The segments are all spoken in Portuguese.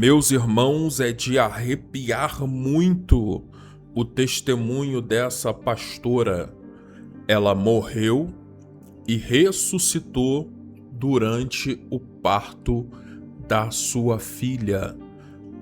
Meus irmãos, é de arrepiar muito o testemunho dessa pastora. Ela morreu e ressuscitou durante o parto da sua filha.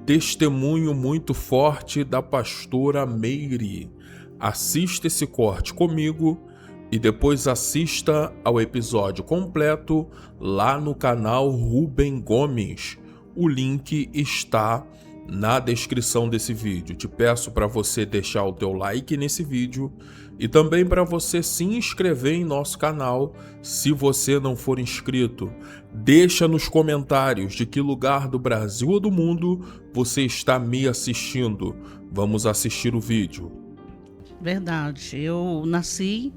Testemunho muito forte da pastora Meire. Assista esse corte comigo e depois assista ao episódio completo lá no canal Rubem Gomes. O link está na descrição desse vídeo. Te peço para você deixar o teu like nesse vídeo e também para você se inscrever em nosso canal se você não for inscrito. Deixa nos comentários de que lugar do Brasil ou do mundo você está me assistindo. Vamos assistir o vídeo. Verdade, eu nasci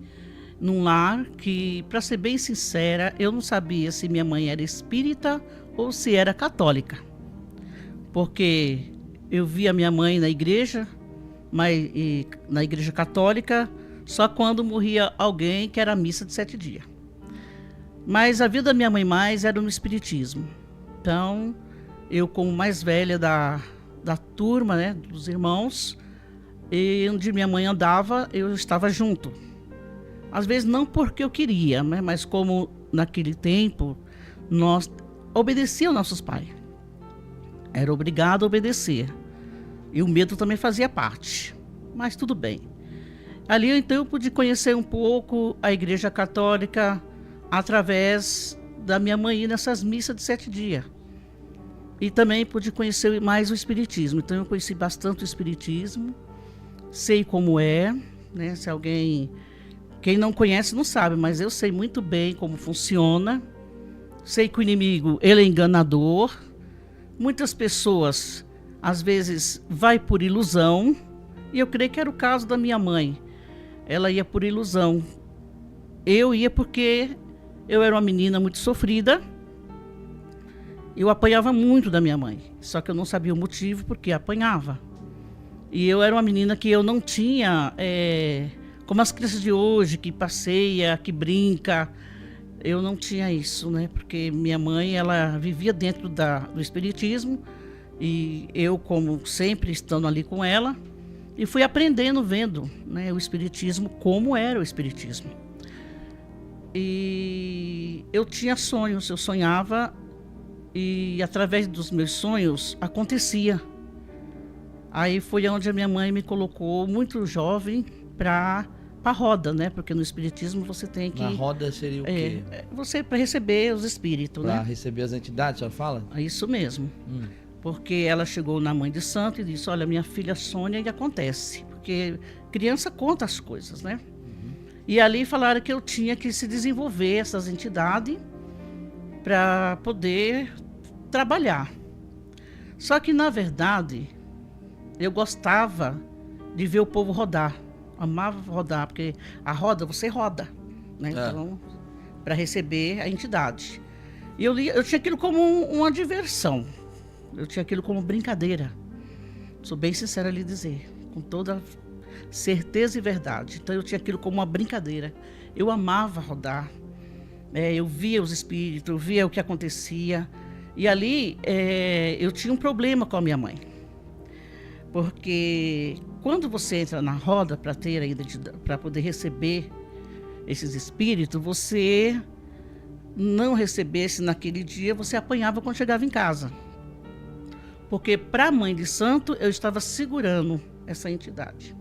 num lar que, para ser bem sincera, eu não sabia se minha mãe era espírita ou se era católica, porque eu via minha mãe na igreja, mas na igreja católica, só quando morria alguém, que era a missa de 7 dias. Mas a vida da minha mãe mais era no espiritismo. Então, eu como mais velha da turma, né, dos irmãos, e onde minha mãe andava, eu estava junto. Às vezes não porque eu queria, né, mas como naquele tempo nós obedecíamos nossos pais. Era obrigado a obedecer. E o medo também fazia parte. Mas tudo bem. Ali então eu pude conhecer um pouco a Igreja Católica através da minha mãe ir nessas missas de 7 dias. E também pude conhecer mais o Espiritismo. Então eu conheci bastante o Espiritismo. Sei como é, né? Se alguém... Quem não conhece não sabe, mas eu sei muito bem como funciona. Sei que o inimigo, ele é enganador. Muitas pessoas, às vezes, vai por ilusão. E eu creio que era o caso da minha mãe. Ela ia por ilusão. Eu ia porque eu era uma menina muito sofrida. Eu apanhava muito da minha mãe. Só que eu não sabia o motivo porque apanhava. E eu era uma menina que eu não tinha... como as crianças de hoje, que passeia, que brinca... Eu não tinha isso, né? Porque minha mãe, ela vivia dentro do espiritismo e eu, como sempre, estando ali com ela, e fui aprendendo, vendo, né, o espiritismo, como era o espiritismo. E eu tinha sonhos, eu sonhava e através dos meus sonhos acontecia. Aí foi onde a minha mãe me colocou muito jovem para a roda, né? Porque no espiritismo você tem que... Na roda seria o quê? Você para receber os espíritos, né? Para receber as entidades, a senhora fala? É isso mesmo. Porque ela chegou na mãe de santo e disse, olha, minha filha sonha e acontece. Porque criança conta as coisas, né? E ali falaram que eu tinha que se desenvolver essas entidades para poder trabalhar. Só que, na verdade, eu gostava de ver o povo rodar. Amava rodar, porque a roda, você roda, né? Então, para receber a entidade. E eu tinha aquilo como uma diversão. Eu tinha aquilo como brincadeira. Sou bem sincera a lhe dizer, com toda certeza e verdade. Então, eu tinha aquilo como uma brincadeira. Eu amava rodar. Eu via os espíritos, eu via o que acontecia. E ali, eu tinha um problema com a minha mãe. Porque quando você entra na roda para ter a identidade, para poder receber esses espíritos, você não recebesse naquele dia, você apanhava quando chegava em casa. Porque para a mãe de santo, eu estava segurando essa entidade.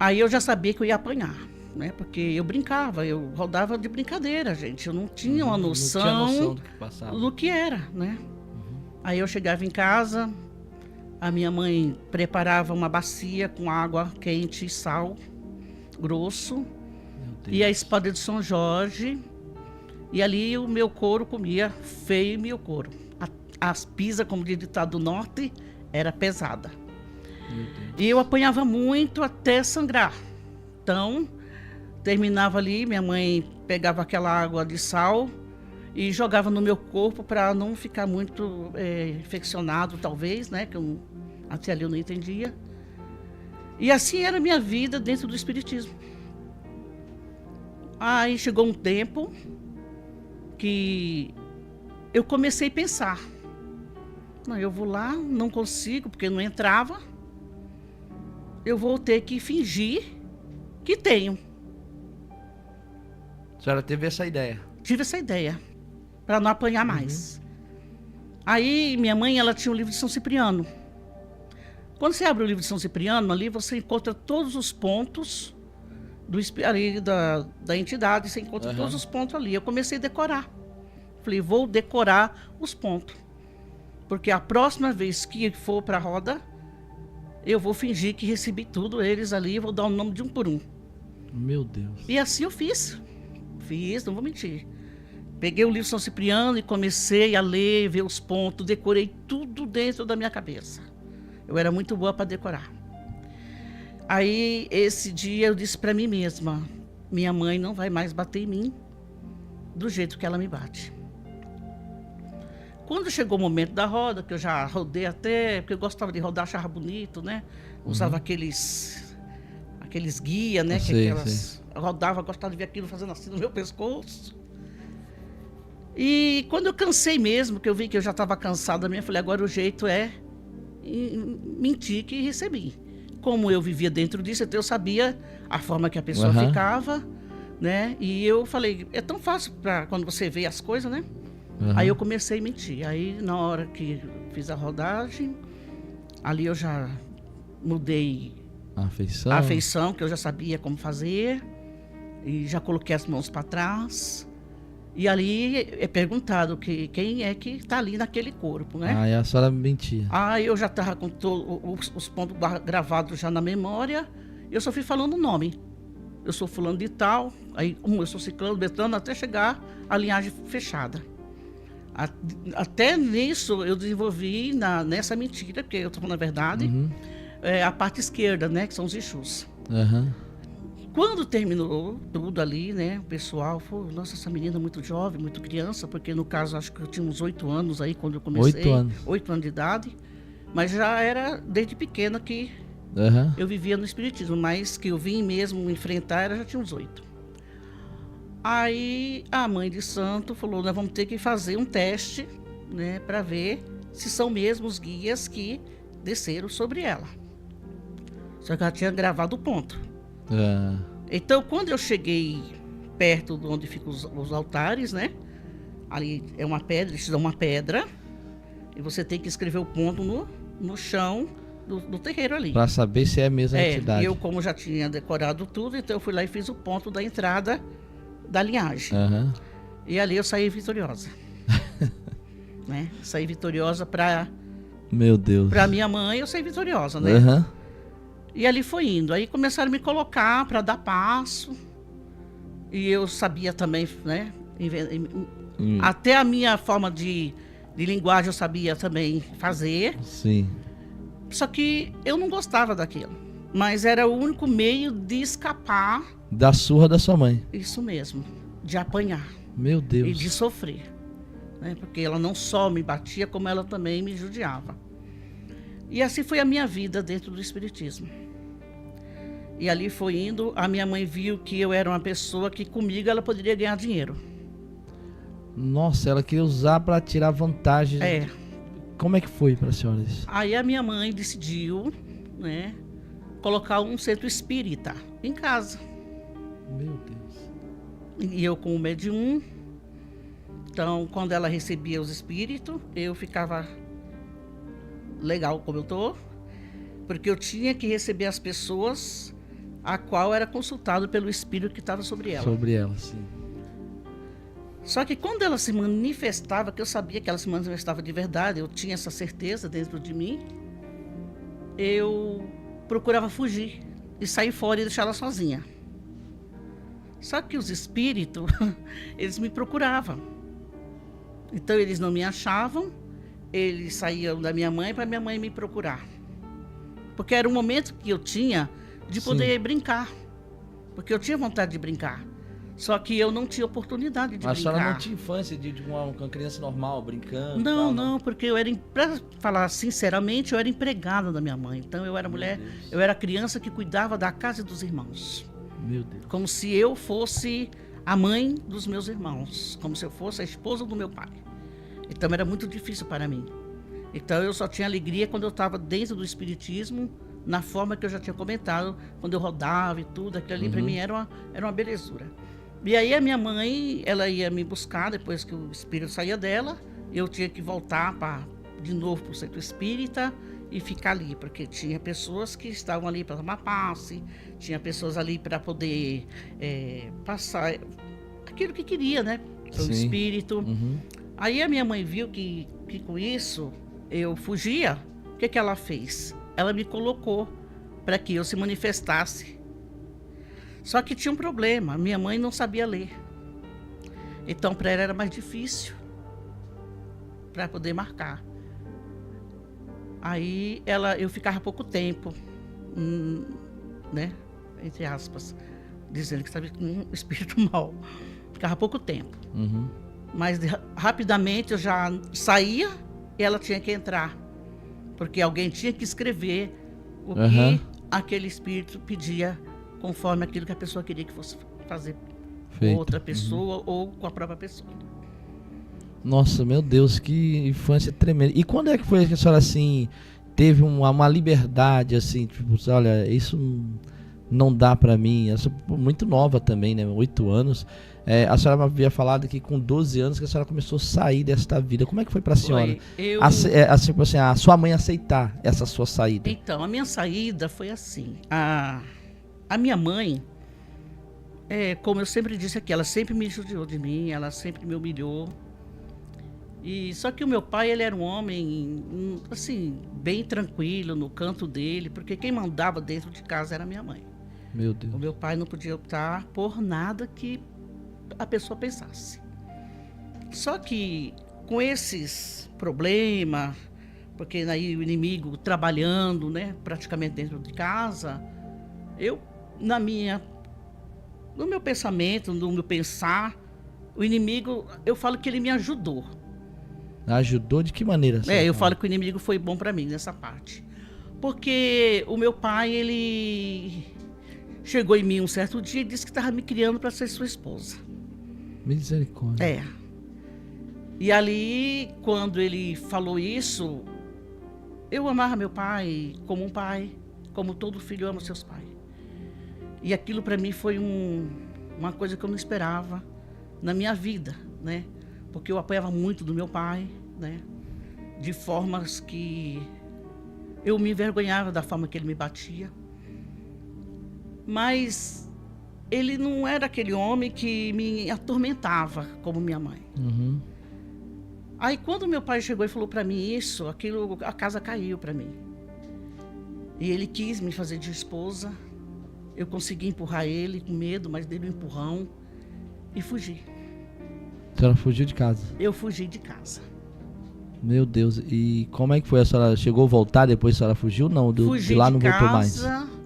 Aí eu já sabia que eu ia apanhar, né? Porque eu brincava, eu rodava de brincadeira, gente. Eu não tinha uma noção, do que passava. Do que era, né? Aí eu chegava em casa... A minha mãe preparava uma bacia com água quente e sal grosso e a espada de São Jorge. E ali o meu couro comia feio meu couro. As pisas, como diz o ditado do norte, era pesada. E eu apanhava muito até sangrar. Então, terminava ali, minha mãe pegava aquela água de sal e jogava no meu corpo para não ficar muito infeccionado, talvez, né? Que até ali eu não entendia. E assim era a minha vida dentro do espiritismo. Aí chegou um tempo que eu comecei a pensar. Não, eu vou lá, não consigo, porque não entrava. Eu vou ter que fingir que tenho. A senhora teve essa ideia? Tive essa ideia, para não apanhar mais. Aí, minha mãe, ela tinha o livro de São Cipriano. Quando você abre o livro de São Cipriano, ali você encontra todos os pontos ali da entidade, você encontra todos os pontos ali. Eu comecei a decorar. Falei, vou decorar os pontos. Porque a próxima vez que for para a roda, eu vou fingir que recebi tudo, eles ali, vou dar o nome de um por um. Meu Deus. E assim eu fiz. Não vou mentir. Peguei o livro de São Cipriano e comecei a ler, ver os pontos, decorei tudo dentro da minha cabeça. Eu era muito boa para decorar. Aí, esse dia, eu disse para mim mesma, minha mãe não vai mais bater em mim do jeito que ela me bate. Quando chegou o momento da roda, que eu já rodei até, porque eu gostava de rodar, achava bonito, né? Usava aqueles guias, né? Eu rodava, gostava de ver aquilo fazendo assim no meu pescoço. E quando eu cansei mesmo, que eu vi que eu já estava cansada mesmo, eu falei, agora o jeito é mentir que recebi. Como eu vivia dentro disso, então eu sabia a forma que a pessoa ficava, né? E eu falei, é tão fácil para quando você vê as coisas, né? Aí eu comecei a mentir. Aí na hora que fiz a rodagem, ali eu já mudei a afeição, que eu já sabia como fazer, e já coloquei as mãos para trás. E ali é perguntado quem é que está ali naquele corpo, né? Ah, e a senhora mentia. Aí eu já estava com os pontos gravados já na memória, eu só fui falando o nome. Eu sou fulano de tal, aí eu sou ciclano, betano, até chegar a linhagem fechada. Até nisso eu desenvolvi nessa mentira, porque eu estou falando a verdade, a parte esquerda, né, que são os Exus. Quando terminou tudo ali, né, o pessoal falou, nossa, essa menina é muito jovem, muito criança, porque no caso acho que eu tinha uns 8 anos aí quando eu comecei. 8 anos. 8 anos de idade, mas já era desde pequena que eu vivia no espiritismo, mas que eu vim mesmo enfrentar, já tinha uns 8. Aí a mãe de santo falou, nós vamos ter que fazer um teste, né, para ver se são mesmo os guias que desceram sobre ela. Só que ela tinha gravado o ponto. Então, quando eu cheguei perto de onde ficam os altares, né? Ali é uma pedra, eles te dão uma pedra e você tem que escrever o ponto no chão do terreiro ali. Para saber se é a mesma entidade. Eu, como já tinha decorado tudo, então eu fui lá e fiz o ponto da entrada da linhagem. E ali eu saí vitoriosa. Né? Saí vitoriosa para... Meu Deus. Para minha mãe, eu saí vitoriosa, né? E ali foi indo. Aí começaram a me colocar para dar passo. E eu sabia também, né? Até a minha forma de linguagem eu sabia também fazer. Sim. Só que eu não gostava daquilo. Mas era o único meio de escapar. Da surra da sua mãe. Isso mesmo. De apanhar. Meu Deus. E de sofrer. Né? Porque ela não só me batia, como ela também me judiava. E assim foi a minha vida dentro do espiritismo. E ali foi indo, a minha mãe viu que eu era uma pessoa que comigo ela poderia ganhar dinheiro. Nossa, ela queria usar para tirar vantagem. Como é que foi para a senhora isso? Aí a minha mãe decidiu, né, colocar um centro espírita em casa. Meu Deus. E eu com o medium. Então, quando ela recebia os espíritos, eu ficava legal como eu tô, porque eu tinha que receber as pessoas a qual era consultado pelo espírito que estava sobre ela. Sobre ela, sim. Só que quando ela se manifestava, que eu sabia que ela se manifestava de verdade, eu tinha essa certeza dentro de mim, eu procurava fugir e sair fora e deixar ela sozinha. Só que os espíritos, eles me procuravam. Então eles não me achavam, eles saíam da minha mãe para minha mãe me procurar. Porque era um momento que eu tinha de poder brincar. Porque eu tinha vontade de brincar. Só que eu não tinha oportunidade de brincar. A senhora não tinha infância de uma criança normal, brincando? Não, porque eu era, para falar sinceramente, eu era empregada da minha mãe. Então eu era mulher, eu era criança que cuidava da casa dos irmãos. Meu Deus. Como se eu fosse a mãe dos meus irmãos. Como se eu fosse a esposa do meu pai. Então era muito difícil para mim. Então eu só tinha alegria quando eu estava dentro do espiritismo, na forma que eu já tinha comentado, quando eu rodava e tudo, aquilo ali para mim era uma belezura. E aí a minha mãe, ela ia me buscar depois que o espírito saía dela, eu tinha que voltar de novo para o centro espírita e ficar ali, porque tinha pessoas que estavam ali para tomar passe, tinha pessoas ali para poder passar aquilo que queria, né, para o espírito. Aí a minha mãe viu que com isso eu fugia. O que ela fez? Ela me colocou para que eu se manifestasse. Só que tinha um problema, minha mãe não sabia ler. Então para ela era mais difícil para poder marcar. Aí eu ficava pouco tempo, né, entre aspas, dizendo que estava com um espírito mau. Ficava pouco tempo. Mas rapidamente eu já saía e ela tinha que entrar. Porque alguém tinha que escrever o que aquele espírito pedia, conforme aquilo que a pessoa queria que fosse fazer com outra pessoa ou com a própria pessoa. Nossa, meu Deus, que infância tremenda. E quando é que foi que a senhora, assim, teve uma liberdade, assim, tipo, olha, isso não dá pra mim? Eu sou muito nova também, né, 8 anos. A senhora havia falado que com 12 anos que a senhora começou a sair desta vida. Como é que foi pra senhora? Assim, a sua mãe aceitar essa sua saída? Então, a minha saída foi assim. A minha mãe, como eu sempre disse aqui, ela sempre me judiou de mim, ela sempre me humilhou. Só que o meu pai, ele era um homem, assim, bem tranquilo no canto dele, porque quem mandava dentro de casa era a minha mãe. Meu Deus. O meu pai não podia optar por nada que a pessoa pensasse. Só que com esses problemas, porque aí o inimigo trabalhando, né, praticamente dentro de casa, no meu pensamento, no meu pensar, o inimigo, eu falo que ele me ajudou. Ajudou de que maneira? Eu falo que o inimigo foi bom para mim nessa parte. Porque o meu pai, ele chegou em mim um certo dia e disse que estava me criando para ser sua esposa. Misericórdia. E ali, quando ele falou isso, eu amava meu pai, como todo filho ama seus pais. E aquilo para mim foi uma coisa que eu não esperava na minha vida, né? Porque eu apanhava muito do meu pai, né? De formas que eu me envergonhava da forma que ele me batia. Mas ele não era aquele homem que me atormentava como minha mãe. Aí quando meu pai chegou e falou para mim isso, a casa caiu para mim. E ele quis me fazer de esposa. Eu consegui empurrar ele com medo, mas dei um empurrão e fugi. A senhora fugiu de casa? Eu fugi de casa. Meu Deus, e como é que foi? A senhora chegou a voltar depois que a senhora fugiu? Não, fugi de lá não de voltou mais? Fugi de casa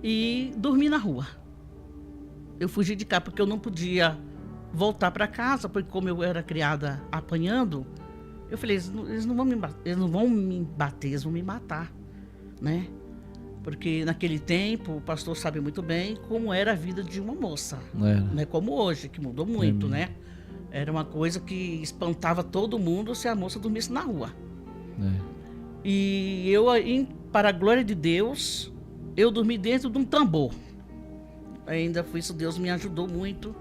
e dormi na rua. Eu fugi de casa porque eu não podia voltar para casa, porque como eu era criada apanhando, eu falei, eles não vão me bater, eles vão me matar, né? Porque naquele tempo, o pastor sabe muito bem como era a vida de uma moça. Não é como hoje, que mudou muito, né? Era uma coisa que espantava todo mundo se a moça dormisse na rua. E eu, para a glória de Deus, eu dormi dentro de um tambor. Ainda foi isso, Deus me ajudou muito,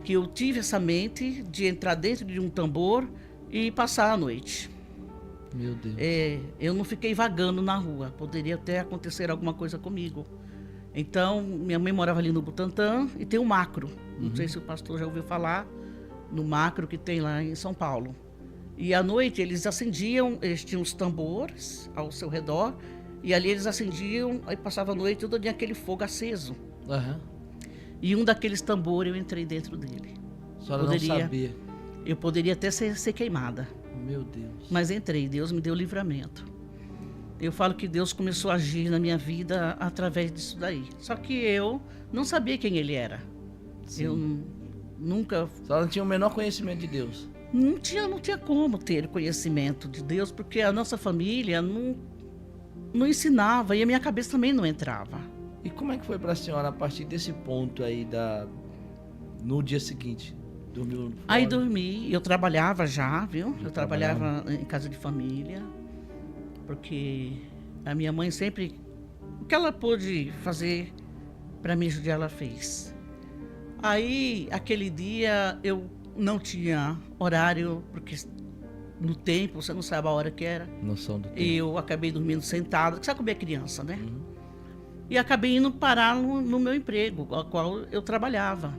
que eu tive essa mente de entrar dentro de um tambor e passar a noite. Meu Deus. Eu não fiquei vagando na rua, poderia até acontecer alguma coisa comigo. Então, minha mãe morava ali no Butantã e tem um Macro. Não sei se o pastor já ouviu falar no Macro que tem lá em São Paulo. E à noite eles tinham os tambores ao seu redor, e ali eles acendiam, aí passava a noite todo dia aquele fogo aceso. E um daqueles tambores eu entrei dentro dele. A senhora não sabia? Eu poderia até ser queimada. Meu Deus. Mas entrei, Deus me deu livramento. Eu falo que Deus começou a agir na minha vida através disso daí. Só que eu não sabia quem ele era. Sim. Eu nunca... Só não tinha o menor conhecimento de Deus. Não tinha como ter conhecimento de Deus, porque a nossa família não ensinava e a minha cabeça também não entrava. E como é que foi pra senhora a partir desse ponto aí no dia seguinte? Dormiu fora? Aí dormi, eu trabalhava já, viu? Eu trabalhava em casa de família. porque a minha mãe sempre, o que ela pôde fazer para me ajudar, ela fez. Aí, aquele dia, eu não tinha horário, porque no tempo, você não sabe a hora que era. Noção do tempo. E eu acabei dormindo sentada, que sabe como é criança, né? E acabei indo parar no meu emprego, ao qual eu trabalhava.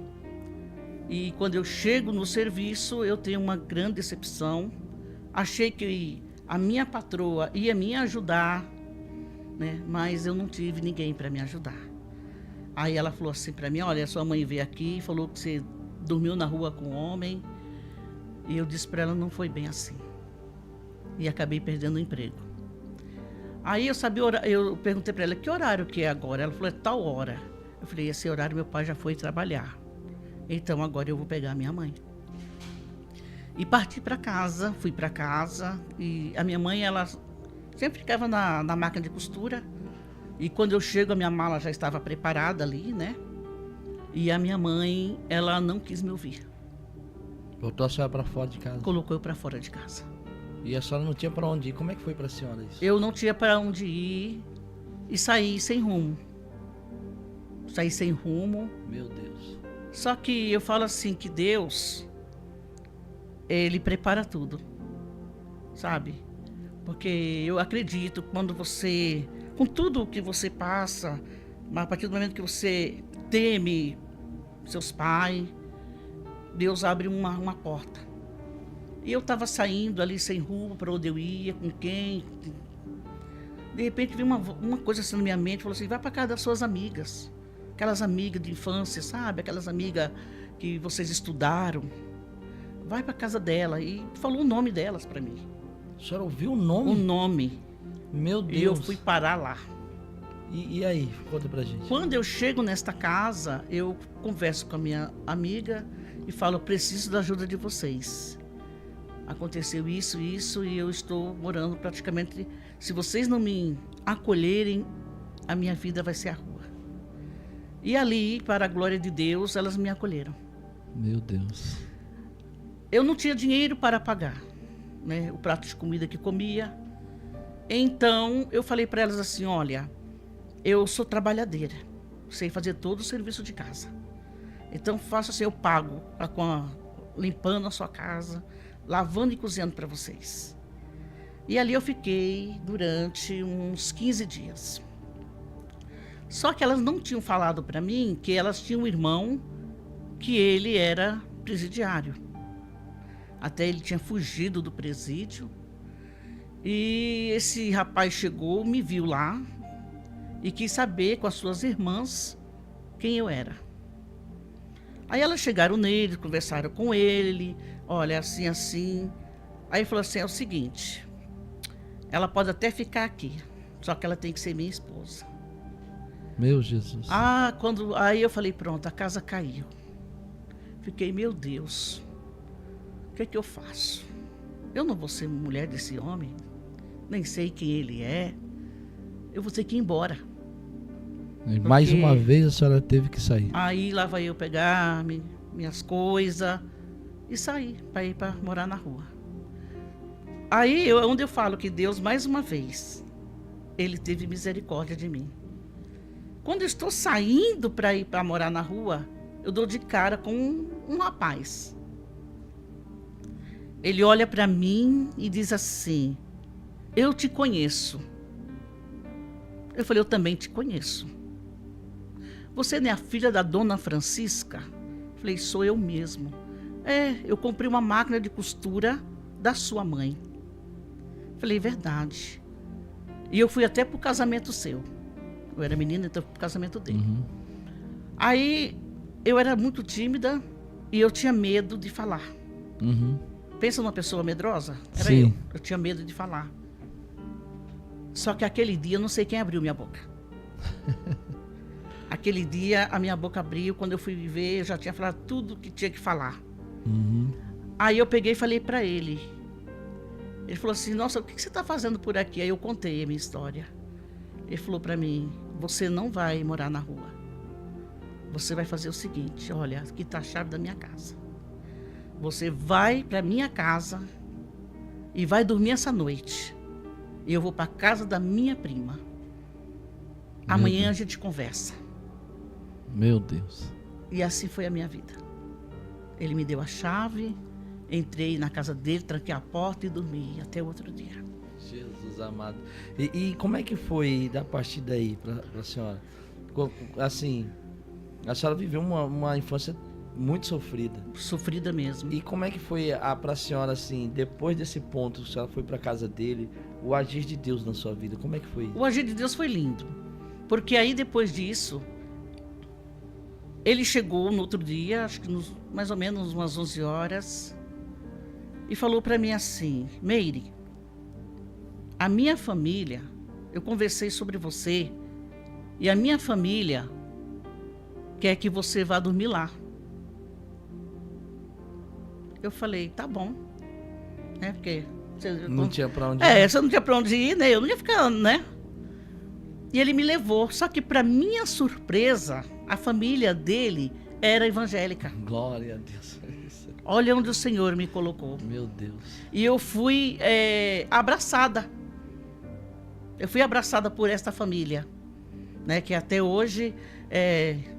E quando eu chego no serviço, eu tenho uma grande decepção. Achei que a minha patroa ia me ajudar, né? Mas eu não tive ninguém para me ajudar. Aí ela falou assim para mim: olha, sua mãe veio aqui e falou que você dormiu na rua com um homem. E eu disse para ela: não foi bem assim. E acabei perdendo o emprego. Aí eu perguntei para ela: que horário que é agora? Ela falou: é tal hora. Eu falei: esse horário meu pai já foi trabalhar. Então agora eu vou pegar a minha mãe. E parti para casa, fui para casa. E a minha mãe, ela sempre ficava na máquina de costura. E quando eu chego, a minha mala já estava preparada ali, né? E a minha mãe, ela não quis me ouvir. Botou a senhora para fora de casa. Colocou eu para fora de casa. E a senhora não tinha para onde ir. Como é que foi para a senhora isso? Eu não tinha para onde ir e saí sem rumo. Saí sem rumo. Meu Deus. Só que eu falo assim, que Deus, Ele prepara tudo, sabe? Porque eu acredito, quando você, com tudo o que você passa, mas a partir do momento que você teme seus pais, Deus abre uma porta. E eu estava saindo ali sem rumo, para onde eu ia, com quem. De repente veio uma coisa assim na minha mente, falou assim: vai para casa das suas amigas. Aquelas amigas de infância, sabe? Aquelas amigas que vocês estudaram. Vai para casa dela. E falou o nome delas para mim. A senhora ouviu o nome? O nome. Meu Deus. E eu fui parar lá. E aí? Conta pra gente. Quando eu chego nesta casa, eu converso com a minha amiga e falo: preciso da ajuda de vocês. Aconteceu isso, e eu estou morando praticamente... Se vocês não me acolherem, a minha vida vai ser a rua. E ali, para a glória de Deus, elas me acolheram. Meu Deus. Eu não tinha dinheiro para pagar, né, o prato de comida que comia. Então, eu falei para elas assim: olha, eu sou trabalhadeira, sei fazer todo o serviço de casa. Então, faço assim, eu pago limpando a sua casa, lavando e cozinhando para vocês. E ali eu fiquei durante uns 15 dias. Só que elas não tinham falado para mim que elas tinham um irmão que ele era presidiário. Até ele tinha fugido do presídio. E esse rapaz chegou, me viu lá e quis saber com as suas irmãs quem eu era. Aí elas chegaram nele, conversaram com ele: olha, assim, assim. Aí ele falou assim: é o seguinte, ela pode até ficar aqui, só que ela tem que ser minha esposa. Meu Jesus. Aí eu falei: pronto, a casa caiu. Fiquei: meu Deus, o que é que eu faço? Eu não vou ser mulher desse homem, nem sei quem ele é. Eu vou ter que ir embora. E mais uma vez a senhora teve que sair. Aí lá vai eu pegar minhas coisas e sair para ir para morar na rua. Aí onde eu falo que Deus, mais uma vez, Ele teve misericórdia de mim. Quando eu estou saindo para ir para morar na rua, eu dou de cara com um rapaz. Ele olha para mim e diz assim: eu te conheço. Eu falei: eu também te conheço. Você não é a filha da dona Francisca? Eu falei: sou eu mesmo. Eu comprei uma máquina de costura da sua mãe. Eu falei: verdade. E eu fui até pro casamento seu. Eu era menina, então fui pro casamento dele. Aí eu era muito tímida e eu tinha medo de falar. Pensa numa pessoa medrosa? Era Sim. eu tinha medo de falar. Só que aquele dia eu não sei quem abriu minha boca. Aquele dia a minha boca abriu, quando eu fui ver, eu já tinha falado tudo que tinha que falar. Aí eu peguei e falei para ele. Ele falou assim: nossa, o que você está fazendo por aqui? Aí eu contei a minha história. Ele falou para mim: você não vai morar na rua. Você vai fazer o seguinte: olha, aqui está a chave da minha casa. Você vai para minha casa e vai dormir essa noite. e eu vou para casa da minha prima. Amanhã a gente conversa. Meu Deus. E assim foi a minha vida. Ele me deu a chave, entrei na casa dele, tranquei a porta e dormi até o outro dia. Jesus amado. E como é que foi da partir daí para a senhora? Assim, a senhora viveu uma infância muito sofrida. Sofrida mesmo. E como é que foi para a senhora, assim, depois desse ponto, a senhora foi para casa dele, o agir de Deus na sua vida, como é que foi isso? O agir de Deus foi lindo. Porque aí depois disso, ele chegou no outro dia, acho que mais ou menos umas 11 horas, e falou para mim assim: Meire, a minha família, eu conversei sobre você, e a minha família quer que você vá dormir lá. Eu falei, tá bom. Né? Porque não tinha pra onde ir. Você não tinha pra onde ir, né? Eu não ia ficar, né? E ele me levou. Só que, para minha surpresa, a família dele era evangélica. Glória a Deus. Olha onde o Senhor me colocou. Meu Deus. E eu fui abraçada. Eu fui abraçada por esta família, né? Que até hoje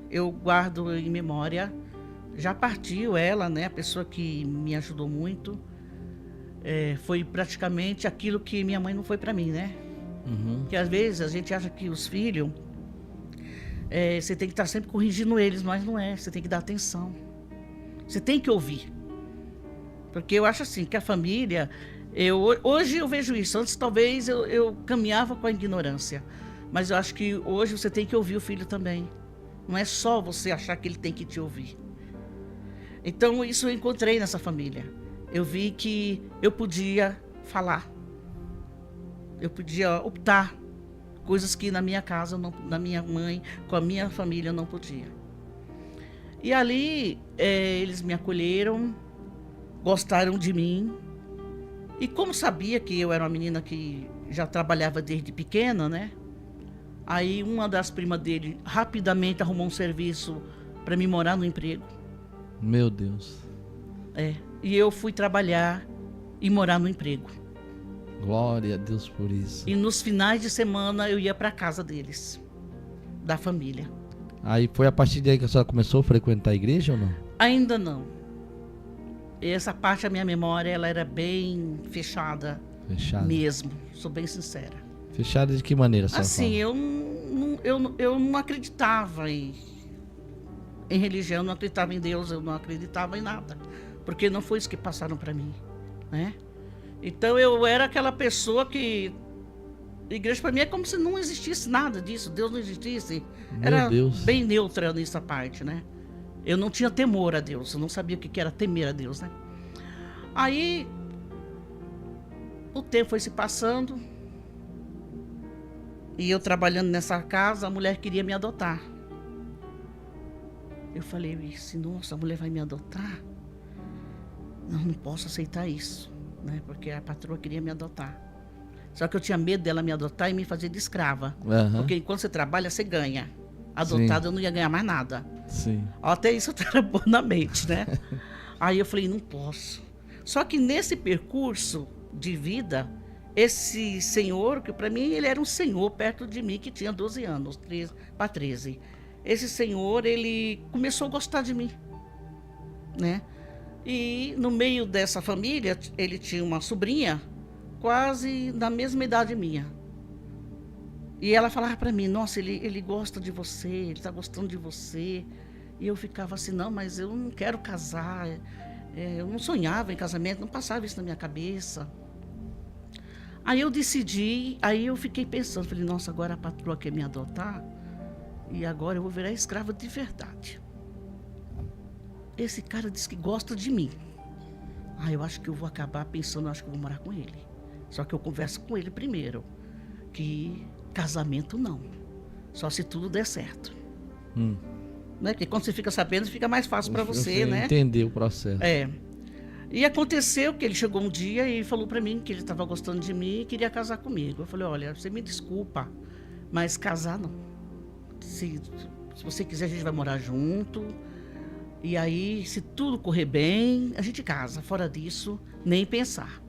eu guardo em memória. Já partiu ela, né? A pessoa que me ajudou muito. Foi praticamente aquilo que minha mãe não foi para mim, né? Uhum. Porque às vezes a gente acha que os filhos, você tem que estar sempre corrigindo eles, mas não é. Você tem que dar atenção. Você tem que ouvir. Porque eu acho assim, que a família... hoje eu vejo isso. Antes talvez eu caminhava com a ignorância. Mas eu acho que hoje você tem que ouvir o filho também. Não é só você achar que ele tem que te ouvir. Então isso eu encontrei nessa família. Eu vi que eu podia falar. Eu podia optar coisas que na minha casa, na minha mãe, com a minha família, eu não podia. E ali eles me acolheram, gostaram de mim. E como sabia que eu era uma menina que já trabalhava desde pequena, né? Aí uma das primas dele rapidamente arrumou um serviço para me morar no emprego. Meu Deus. E eu fui trabalhar e morar no emprego. Glória a Deus por isso. E nos finais de semana eu ia para casa deles, da família. Aí foi a partir daí que a senhora começou a frequentar a igreja ou não? Ainda não. Essa parte da minha memória, ela era bem fechada. Fechada. Mesmo, sou bem sincera. Fechada de que maneira, senhora? Assim, eu não acreditava em religião, não acreditava em Deus, eu não acreditava em nada. Porque não foi isso que passaram para mim, né? Então eu era aquela pessoa que... Igreja para mim é como se não existisse nada disso, Deus não existisse. Era bem neutra nessa parte, né? Eu não tinha temor a Deus, eu não sabia o que era temer a Deus, né? Aí, o tempo foi se passando, e eu trabalhando nessa casa, a mulher queria me adotar. Eu falei assim, nossa, a mulher vai me adotar? Não posso aceitar isso, né? Porque a patroa queria me adotar. Só que eu tinha medo dela me adotar e me fazer de escrava. Uhum. Porque enquanto você trabalha, você ganha. Adotado, eu não ia ganhar mais nada. Sim. Até isso eu era bom na mente, né? Aí eu falei, não posso. Só que nesse percurso de vida, esse senhor, que para mim ele era um senhor perto de mim, que tinha 12 anos, 13 para 13. Esse senhor, ele começou a gostar de mim, né? E no meio dessa família, ele tinha uma sobrinha, quase da mesma idade minha. E ela falava para mim, nossa, ele gosta de você, ele está gostando de você. E eu ficava assim, não, mas eu não quero casar. Eu não sonhava em casamento, não passava isso na minha cabeça. Aí eu decidi, aí eu fiquei pensando, falei, nossa, agora a patroa quer me adotar e agora eu vou virar escrava de verdade. Esse cara disse que gosta de mim. Eu acho que eu vou acabar pensando, acho que eu vou morar com ele. Só que eu converso com ele primeiro, que casamento não, só se tudo der certo. Né? Porque quando você fica sabendo, fica mais fácil para você, né? Entender o processo. E aconteceu que ele chegou um dia e falou para mim que ele estava gostando de mim e queria casar comigo. Eu falei, olha, você me desculpa, mas casar não. Se você quiser, a gente vai morar junto. E aí, se tudo correr bem, a gente casa. Fora disso, nem pensar.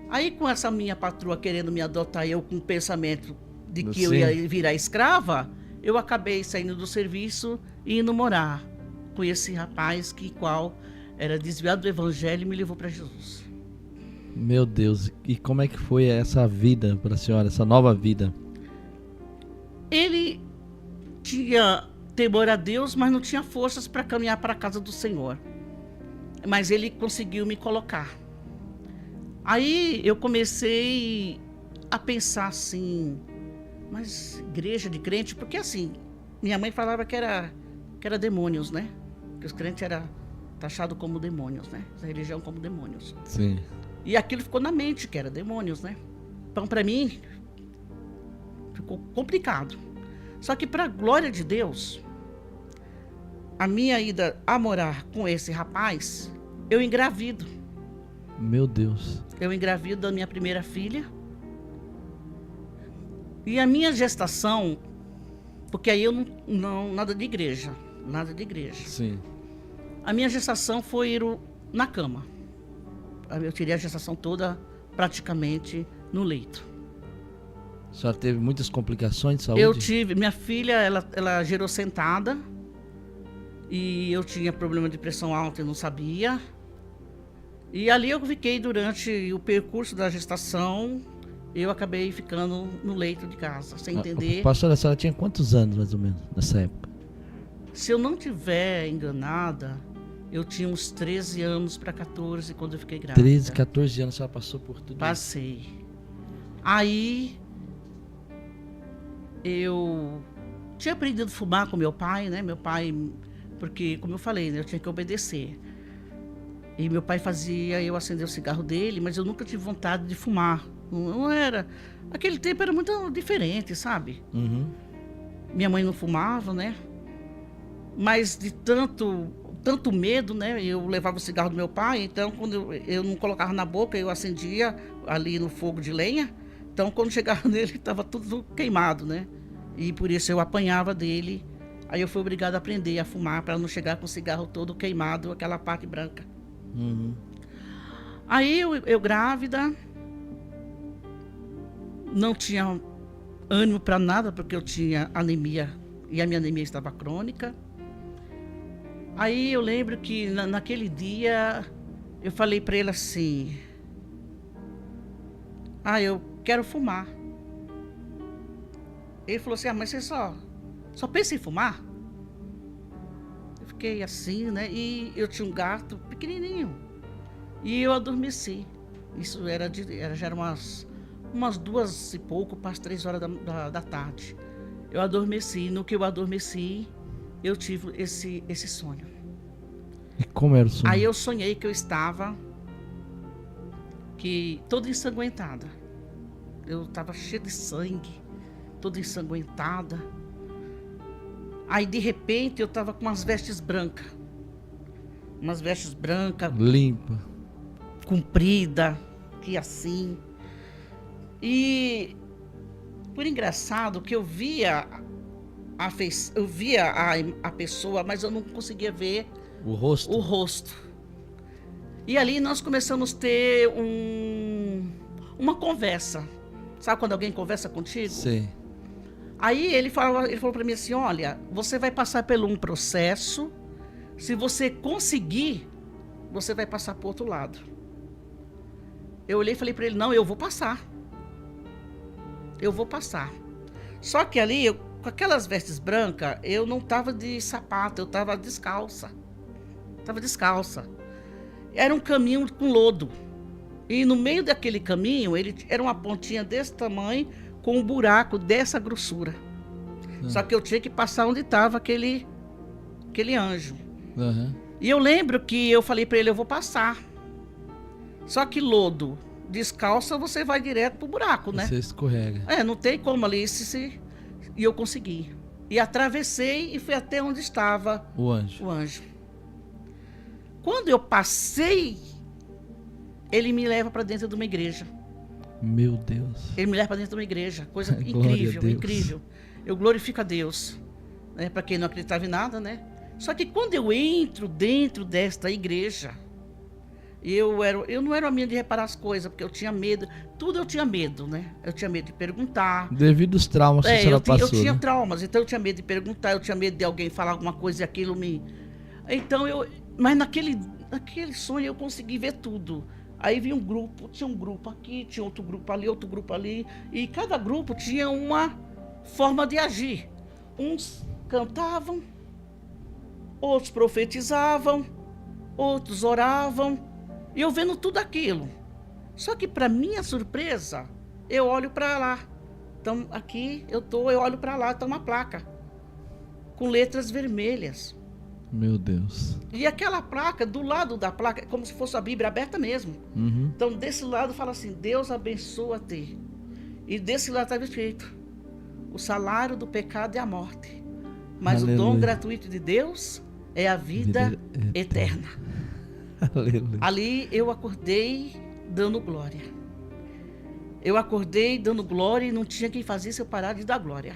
Aí com essa minha patroa querendo me adotar, eu com o pensamento de que eu Sim. ia virar escrava, eu acabei saindo do serviço e indo morar com esse rapaz qual era desviado do evangelho e me levou para Jesus. Meu Deus, e como é que foi essa vida para a senhora, essa nova vida? Ele tinha temor a Deus, mas não tinha forças para caminhar para a casa do Senhor. Mas ele conseguiu me colocar. Aí eu comecei a pensar assim, mas igreja de crente, porque assim, minha mãe falava que era demônios, né? Que os crentes eram taxados como demônios, né? A religião como demônios. Sim. E aquilo ficou na mente, que era demônios, né? Então, para mim, ficou complicado. Só que, para a glória de Deus, a minha ida a morar com esse rapaz, eu engravido. Meu Deus. Eu engravido da minha primeira filha. E a minha gestação, porque aí eu não nada de igreja, nada de igreja. Sim. A minha gestação foi na cama. Eu tirei a gestação toda praticamente no leito. A senhora teve muitas complicações de saúde? Eu tive, minha filha, ela gerou sentada. E eu tinha problema de pressão alta e não sabia. E ali eu fiquei durante o percurso da gestação. Eu acabei ficando no leito de casa, sem entender. Pastora, a senhora tinha quantos anos, mais ou menos, nessa época? Se eu não tiver enganada, eu tinha uns 13 anos para 14 quando eu fiquei grávida. 13, 14 anos, a senhora passou por tudo isso? Passei. Aí, eu tinha aprendido a fumar com meu pai, né? Meu pai, porque, como eu falei, né, eu tinha que obedecer. E meu pai fazia eu acender o cigarro dele, mas eu nunca tive vontade de fumar. Não era... Aquele tempo era muito diferente, sabe? Uhum. Minha mãe não fumava, né? Mas de tanto medo, né? Eu levava o cigarro do meu pai, então quando eu não colocava na boca, eu acendia ali no fogo de lenha. Então quando chegava nele, estava tudo queimado, né? E por isso eu apanhava dele. Aí eu fui obrigada a aprender a fumar para não chegar com o cigarro todo queimado, aquela parte branca. Uhum. Aí eu grávida, não tinha ânimo para nada, porque eu tinha anemia, e a minha anemia estava crônica. Aí eu lembro que naquele dia eu falei para ele assim: eu quero fumar. Ele falou assim: mas você só pensa em fumar? Eu fiquei assim, né? E eu tinha um gato pequenininho. E eu adormeci. Isso já era umas 2 e pouco para as 3 horas da tarde. Eu adormeci. No que eu adormeci, eu tive esse sonho. E como era o sonho? Aí eu sonhei que eu estava toda ensanguentada. Eu estava cheia de sangue, toda ensanguentada. Aí de repente eu estava com umas vestes brancas. Umas vestes brancas. Limpa. Comprida, que assim. E por engraçado que eu via a pessoa, mas eu não conseguia ver o rosto. O rosto. E ali nós começamos a ter uma conversa. Sabe quando alguém conversa contigo? Sim. Aí ele falou para mim assim: olha, você vai passar por um processo. Se você conseguir, você vai passar para o outro lado. Eu olhei e falei para ele: não, eu vou passar. Eu vou passar. Só que ali, com aquelas vestes brancas, eu não estava de sapato, eu estava descalça. Era um caminho com lodo. E no meio daquele caminho, ele era uma pontinha desse tamanho, com um buraco dessa grossura. Só que eu tinha que passar onde estava aquele anjo. Uhum. E eu lembro que eu falei para ele: eu vou passar. Só que lodo, descalça, você vai direto pro buraco, né? Você escorrega. Não tem como ali. E eu consegui. E atravessei e fui até onde estava o anjo. Quando eu passei, ele me leva para dentro de uma igreja. Meu Deus. Ele me leva para dentro de uma igreja. Coisa incrível, incrível. Eu glorifico a Deus. Né? Para quem não acreditava em nada, né? Só que quando eu entro dentro desta igreja, Eu não era uma menina de reparar as coisas, porque eu tinha medo. Tudo eu tinha medo, né? Eu tinha medo de perguntar. Devido aos traumas que a senhora passou, eu tinha né? traumas, então eu tinha medo de perguntar, eu tinha medo de alguém falar alguma coisa e aquilo me... Então mas naquele sonho eu consegui ver tudo. Aí vinha tinha um grupo aqui, tinha outro grupo ali, e cada grupo tinha uma forma de agir. Uns cantavam, outros profetizavam, outros oravam, e eu vendo tudo aquilo. Só que, para minha surpresa, eu olho para lá. Então, aqui eu olho para lá, está uma placa com letras vermelhas. Meu Deus. E aquela placa, do lado da placa, é como se fosse a Bíblia aberta mesmo. Uhum. Então, desse lado fala assim: Deus abençoa-te. E desse lado está escrito: o salário do pecado é a morte, mas Aleluia. o dom gratuito de Deus é a vida eterna. Aleluia. Ali eu acordei dando glória. Eu acordei dando glória e não tinha quem fazia eu parar de dar glória.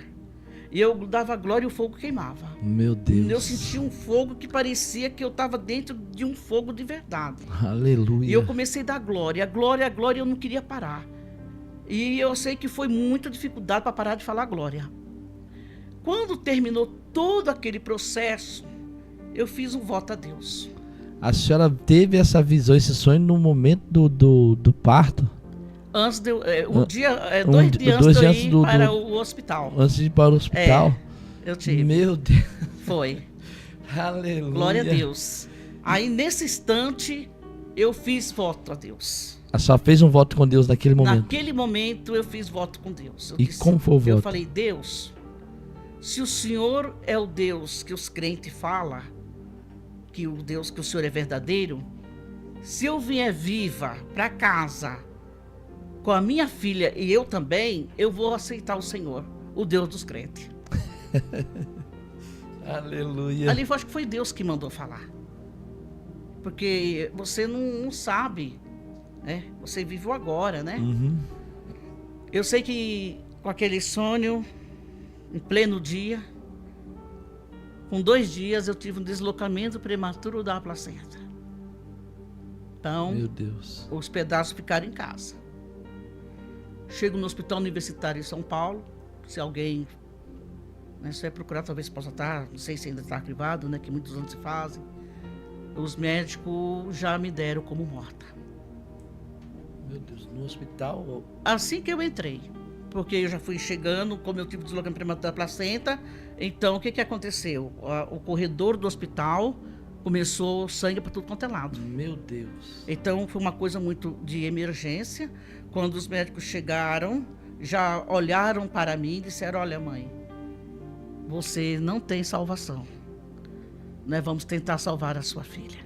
E eu dava glória e o fogo queimava. Meu Deus. Eu sentia um fogo que parecia que eu estava dentro de um fogo de verdade. Aleluia. E eu comecei a dar glória, glória, glória, eu não queria parar. E eu sei que foi muita dificuldade para parar de falar glória. Quando terminou todo aquele processo, eu fiz um voto a Deus. A senhora teve essa visão, esse sonho no momento do parto? Antes de dois dias antes de eu ir para o hospital. Antes de ir para o hospital? Eu tive. Meu Deus. Foi. Aleluia. Glória a Deus. Aí, nesse instante, eu fiz voto a Deus. A senhora fez um voto com Deus naquele momento? Naquele momento, eu fiz voto com Deus. Como foi o voto? Eu falei: Deus, se o Senhor é o Deus que os crentes falam, que o Deus que o Senhor é verdadeiro, se eu vier viva para casa com a minha filha e eu também, eu vou aceitar o Senhor, o Deus dos crentes. Aleluia. Ali acho que foi Deus que mandou falar. Porque você não sabe, né? Você vive o agora, né? Uhum. Eu sei que com aquele sonho, em pleno dia, com 2 dias eu tive um deslocamento prematuro da placenta. Então, meu Deus, os pedaços ficaram em casa. Chego no Hospital Universitário em São Paulo. Se alguém, né, se vai procurar, talvez possa estar, não sei se ainda está arquivado, né, que muitos anos se fazem. Os médicos já me deram como morta. Meu Deus, no hospital? Assim que eu entrei, porque eu já fui chegando, como eu tive deslocamento prematuro da placenta, então o que aconteceu? O corredor do hospital começou sangue para tudo quanto é lado. Meu Deus. Então foi uma coisa muito de emergência. Quando os médicos chegaram, já olharam para mim e disseram: olha, mãe, você não tem salvação. Nós vamos tentar salvar a sua filha.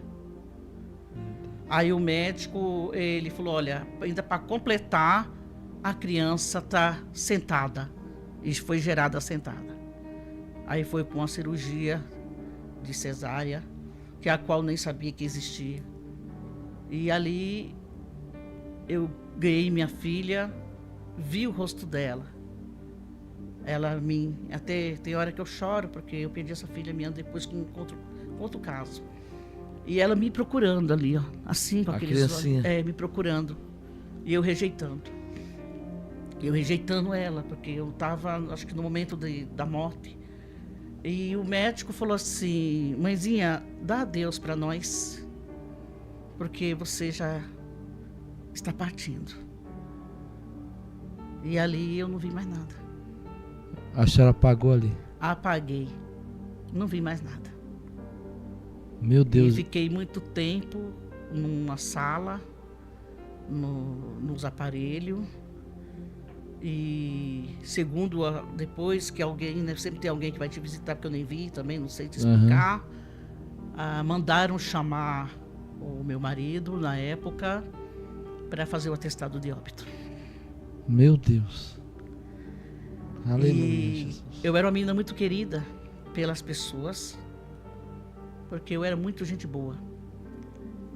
Aí o médico, ele falou: olha, ainda para completar, a criança está sentada. E foi gerada sentada. Aí foi com uma cirurgia de cesárea, que a qual nem sabia que existia. E ali eu ganhei minha filha, vi o rosto dela. Ela até tem hora que eu choro, porque eu perdi essa filha minha depois com outro caso. E ela me procurando ali, ó, assim, com aqueles olhos, me procurando. E eu rejeitando. Eu rejeitando ela, porque eu estava, acho que no momento da morte. E o médico falou assim: mãezinha, dá adeus para nós, porque você já está partindo. E ali eu não vi mais nada. A senhora apagou ali? Apaguei. Não vi mais nada. Meu Deus. E fiquei muito tempo numa sala, nos aparelhos. E segundo depois que alguém, né, sempre tem alguém que vai te visitar, porque eu nem vi também, não sei te explicar. Mandaram chamar o meu marido na época para fazer o atestado de óbito. Meu Deus. Aleluia. E eu era uma menina muito querida pelas pessoas, porque eu era muito gente boa.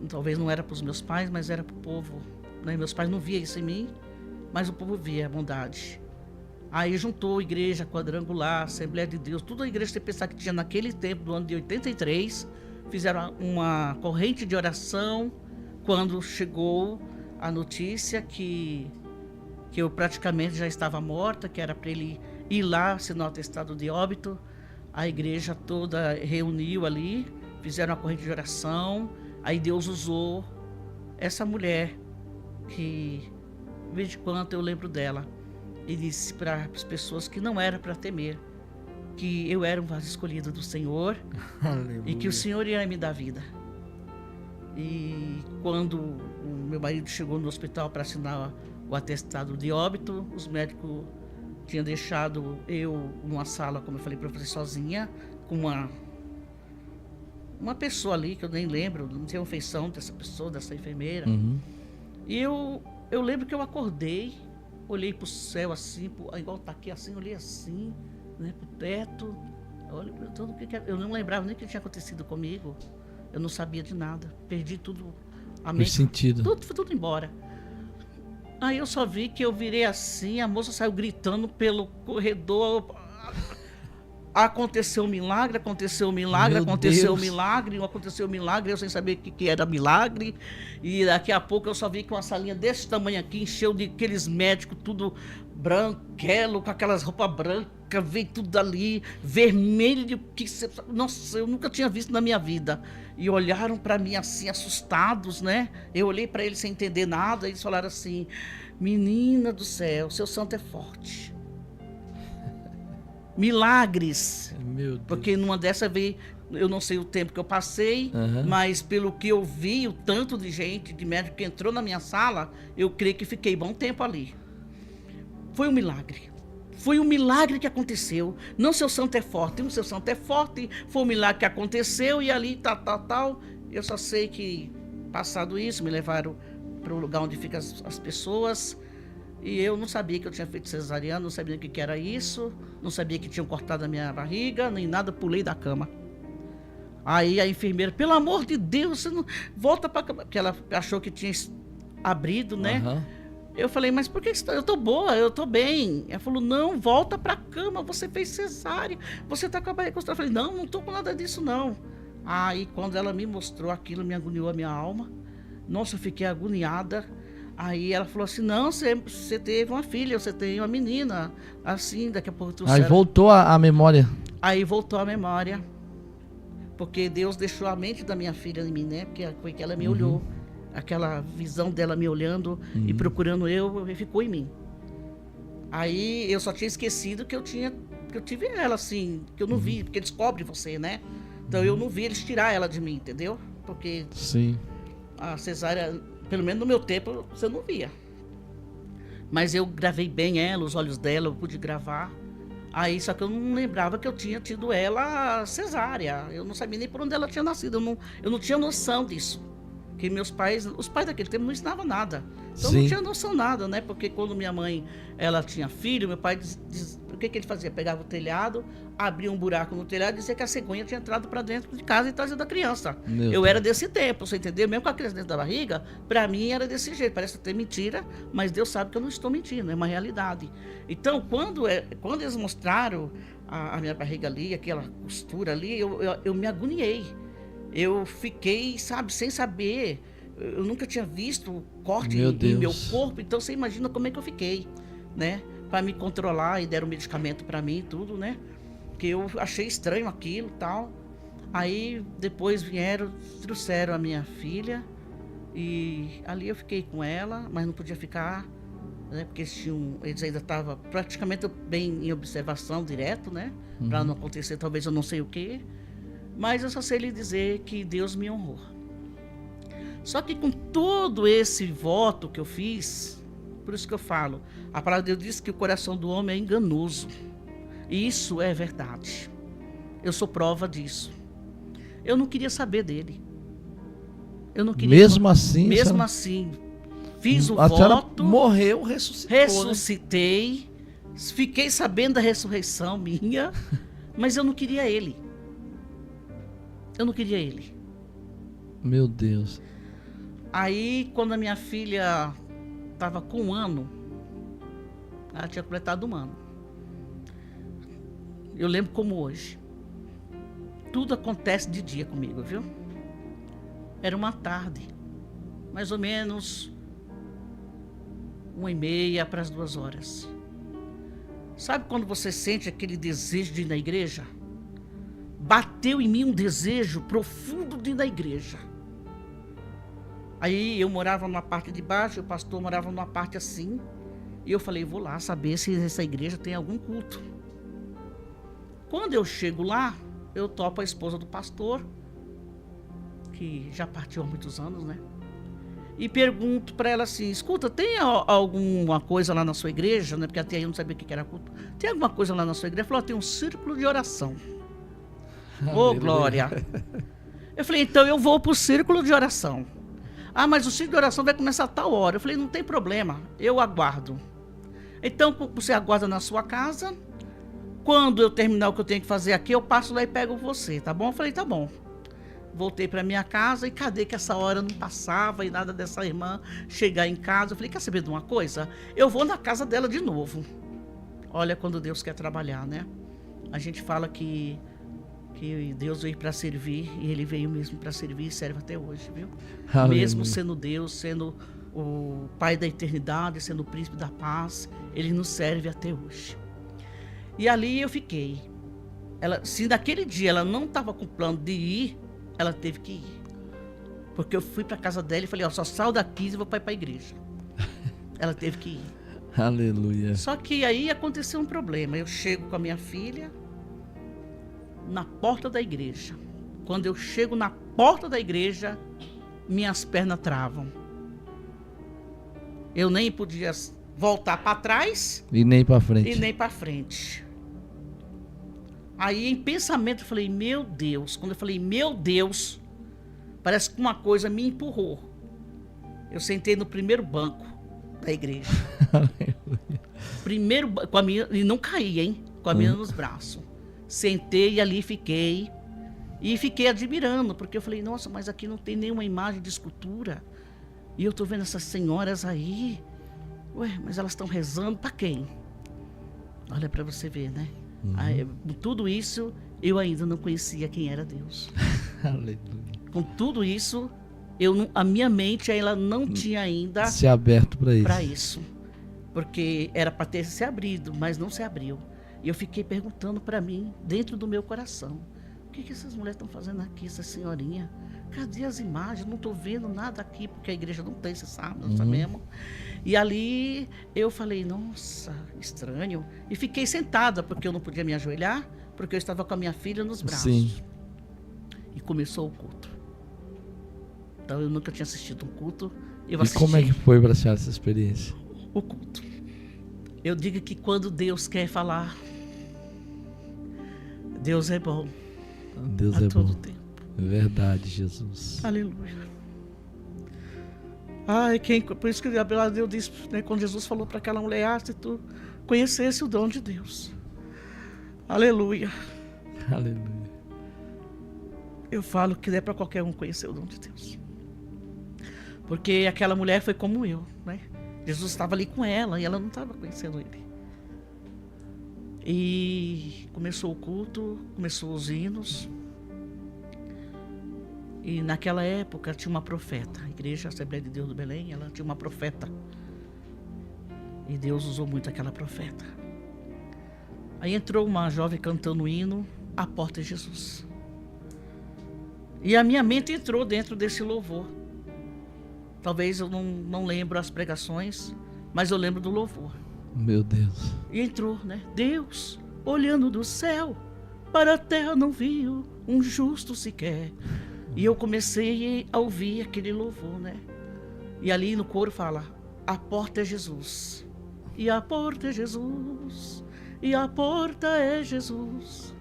Talvez não era para os meus pais, mas era para o povo, né? Meus pais não viam isso em mim, mas o povo via a bondade. Aí juntou igreja quadrangular, Assembleia de Deus, toda a igreja, você pensar que tinha naquele tempo, do ano de 83, fizeram uma corrente de oração quando chegou a notícia que eu praticamente já estava morta, que era para ele ir lá assinar o atestado de óbito, a igreja toda reuniu ali, fizeram uma corrente de oração, aí Deus usou essa mulher, que de vez em quando eu lembro dela, e disse para as pessoas que não era para temer, que eu era um vaso escolhido do Senhor e que o Senhor ia me dar vida. E quando o meu marido chegou no hospital para assinar o atestado de óbito, os médicos tinham deixado eu numa sala, como eu falei para você, sozinha, com uma pessoa ali, que eu nem lembro, não tenho feição dessa pessoa, dessa enfermeira. E eu lembro que eu acordei, olhei para o céu assim, igual tá aqui assim, olhei assim, né, pro teto. Olha, eu não lembrava nem o que tinha acontecido comigo. Eu não sabia de nada. Perdi tudo. A mente, sentido. Tudo embora. Aí eu só vi que eu virei assim, a moça saiu gritando pelo corredor. Aconteceu um milagre, aconteceu um milagre, Meu aconteceu um Deus. milagre, aconteceu um milagre, eu sem saber o que era milagre. E daqui a pouco eu só vi que uma salinha desse tamanho aqui encheu de aqueles médicos, tudo branquelo, com aquelas roupas brancas, veio tudo ali, vermelho, nossa, eu nunca tinha visto na minha vida. E olharam para mim assim, assustados, né? Eu olhei para eles sem entender nada, e eles falaram assim: menina do céu, seu santo é forte. Milagres. Meu Deus. Porque numa dessa veio, eu não sei o tempo que eu passei, mas pelo que eu vi, o tanto de gente, de médico que entrou na minha sala, eu creio que fiquei bom tempo ali. Foi um milagre. Foi um milagre que aconteceu. Não, seu santo é forte, seu santo é forte. Foi um milagre que aconteceu e ali tal. Eu só sei que, passado isso, me levaram para o lugar onde ficam as pessoas. E eu não sabia que eu tinha feito cesariana, não sabia o que era isso, não sabia que tinham cortado a minha barriga, nem nada, pulei da cama. Aí a enfermeira, pelo amor de Deus, você não volta para a cama, porque ela achou que tinha abrido, né? Eu falei, mas por que eu tô boa, eu tô bem. Ela falou, não, volta para a cama, você fez cesárea, você tá com a barriga encostada. Eu falei, não tô com nada disso não. Aí quando ela me mostrou aquilo, me agoniou a minha alma. Nossa, eu fiquei agoniada. Aí ela falou assim, não, você teve uma filha, você tem uma menina, assim, daqui a pouco... Aí voltou a memória. Aí voltou a memória, porque Deus deixou a mente da minha filha em mim, né? Porque foi que ela me olhou, aquela visão dela me olhando e procurando eu ficou em mim. Aí eu só tinha esquecido que eu tive ela, assim, que eu não vi, porque descobre você, né? Então eu não vi eles tirar ela de mim, entendeu? Porque Sim. A cesárea... Pelo menos no meu tempo, você não via. Mas eu gravei bem ela, os olhos dela, eu pude gravar. Aí, só que eu não lembrava que eu tinha tido ela cesárea. Eu não sabia nem por onde ela tinha nascido. Eu não tinha noção disso. Porque os pais daquele tempo não ensinavam nada. Então, não tinha noção nada, né? Porque quando minha mãe, ela tinha filho, meu pai, o que ele fazia? Pegava o telhado, abria um buraco no telhado e dizia que a cegonha tinha entrado para dentro de casa e trazia da criança. Eu era desse tempo, você entendeu? Mesmo com a criança dentro da barriga, para mim era desse jeito. Parece até mentira, mas Deus sabe que eu não estou mentindo, é uma realidade. Então, quando eles mostraram a minha barriga ali, aquela costura ali, eu me agoniei. Eu fiquei, sabe, sem saber. Eu nunca tinha visto corte em meu corpo, então você imagina como é que eu fiquei, né? Para me controlar, e deram medicamento para mim e tudo, né? Porque eu achei estranho aquilo e tal. Aí depois trouxeram a minha filha e ali eu fiquei com ela, mas não podia ficar, né? Porque eles ainda estavam praticamente bem em observação direto, né? Para não acontecer talvez eu não sei o quê. Mas eu só sei lhe dizer que Deus me honrou. Só que com todo esse voto que eu fiz, por isso que eu falo, a palavra de Deus diz que o coração do homem é enganoso. E isso é verdade. Eu sou prova disso. Eu não queria saber dele. Eu não queria. Mesmo assim? Mesmo assim. Fiz o voto. Morreu, ressuscitou. Ressuscitei. Né? Fiquei sabendo da ressurreição minha. Mas eu não queria ele. Eu não queria ele. Meu Deus. Aí, quando a minha filha estava com 1 ano, ela tinha completado 1 ano. Eu lembro como hoje. Tudo acontece de dia comigo, viu? Era uma tarde. mais ou menos 1h30 para as 2h. Sabe quando você sente aquele desejo de ir na igreja? Bateu em mim um desejo profundo de ir na igreja. Aí eu morava numa parte de baixo, o pastor morava numa parte assim. E eu falei, vou lá saber se essa igreja tem algum culto. Quando eu chego lá, eu topo a esposa do pastor, que já partiu há muitos anos, né? E pergunto para ela assim, escuta, tem alguma coisa lá na sua igreja? Né? Porque até aí eu não sabia o que era culto. Tem alguma coisa lá na sua igreja? Ela falou, tem um círculo de oração. Ô, glória! Eu falei, então eu vou para o círculo de oração. Ah, mas o círculo de oração vai começar a tal hora. Eu falei, não tem problema, eu aguardo. Então, você aguarda na sua casa. Quando eu terminar o que eu tenho que fazer aqui, eu passo lá e pego você, tá bom? Eu falei, tá bom. Voltei para minha casa e cadê que essa hora não passava e nada dessa irmã chegar em casa. Eu falei, quer saber de uma coisa? Eu vou na casa dela de novo. Olha quando Deus quer trabalhar, né? A gente fala que Deus veio para servir e Ele veio mesmo para servir e serve até hoje, viu? Aleluia. Mesmo sendo Deus, sendo o Pai da eternidade, sendo o Príncipe da paz, Ele nos serve até hoje. E ali eu fiquei. Se naquele dia ela não estava com plano de ir, ela teve que ir. Porque eu fui para casa dela e falei, ó, só saio daqui e vou para a igreja. Ela teve que ir. Aleluia. Só que aí aconteceu um problema. Eu chego com a minha filha na porta da igreja. Quando eu chego na porta da igreja, minhas pernas travam. Eu nem podia voltar para trás e nem para frente. Aí em pensamento eu falei, meu Deus. Quando eu falei, meu Deus, parece que uma coisa me empurrou. Eu sentei no primeiro banco da igreja. Primeiro, com a minha, e não caí, hein? Com a minha nos braços. Sentei e ali fiquei. E fiquei admirando, porque eu falei, nossa, mas aqui não tem nenhuma imagem de escultura. E eu tô vendo essas senhoras aí. Ué, mas elas estão rezando para quem? Olha para você ver, né? Aí, tudo isso, eu ainda não conhecia quem era Deus. Aleluia. Com tudo isso, a minha mente ela não tinha ainda se aberto para isso. Porque era para ter se abrido, mas não se abriu. E eu fiquei perguntando para mim, dentro do meu coração, o que essas mulheres estão fazendo aqui, essa senhorinha? Cadê as imagens? Não estou vendo nada aqui, porque a igreja não tem, você sabe, não sabemos. E ali eu falei, nossa, estranho. E fiquei sentada, porque eu não podia me ajoelhar, porque eu estava com a minha filha nos braços. Sim. E começou o culto. Então eu nunca tinha assistido um culto. Eu e assisti como é que foi para a senhora essa experiência? o culto. Eu digo que quando Deus quer falar, Deus é bom. Deus a é todo bom. tempo. É verdade, Jesus. Aleluia. Ai, por isso que Deus disse, né, quando Jesus falou para aquela mulher, se tu conhecesse o dom de Deus. Aleluia. Aleluia. Eu falo que é para qualquer um conhecer o dom de Deus. Porque aquela mulher foi como eu, né? Jesus estava ali com ela e ela não estava conhecendo ele. E começou o culto, começou os hinos. E naquela época tinha uma profeta. A igreja Assembleia de Deus do Belém, ela tinha uma profeta. E Deus usou muito aquela profeta. Aí entrou uma jovem cantando o hino, A Porta é Jesus. E a minha mente entrou dentro desse louvor. Talvez eu não lembro as pregações, mas eu lembro do louvor. Meu Deus. E entrou, né? Deus, olhando do céu, para a terra não viu um justo sequer. E eu comecei a ouvir aquele louvor, né? E ali no coro fala, a porta é Jesus. E a porta é Jesus. E a porta é Jesus.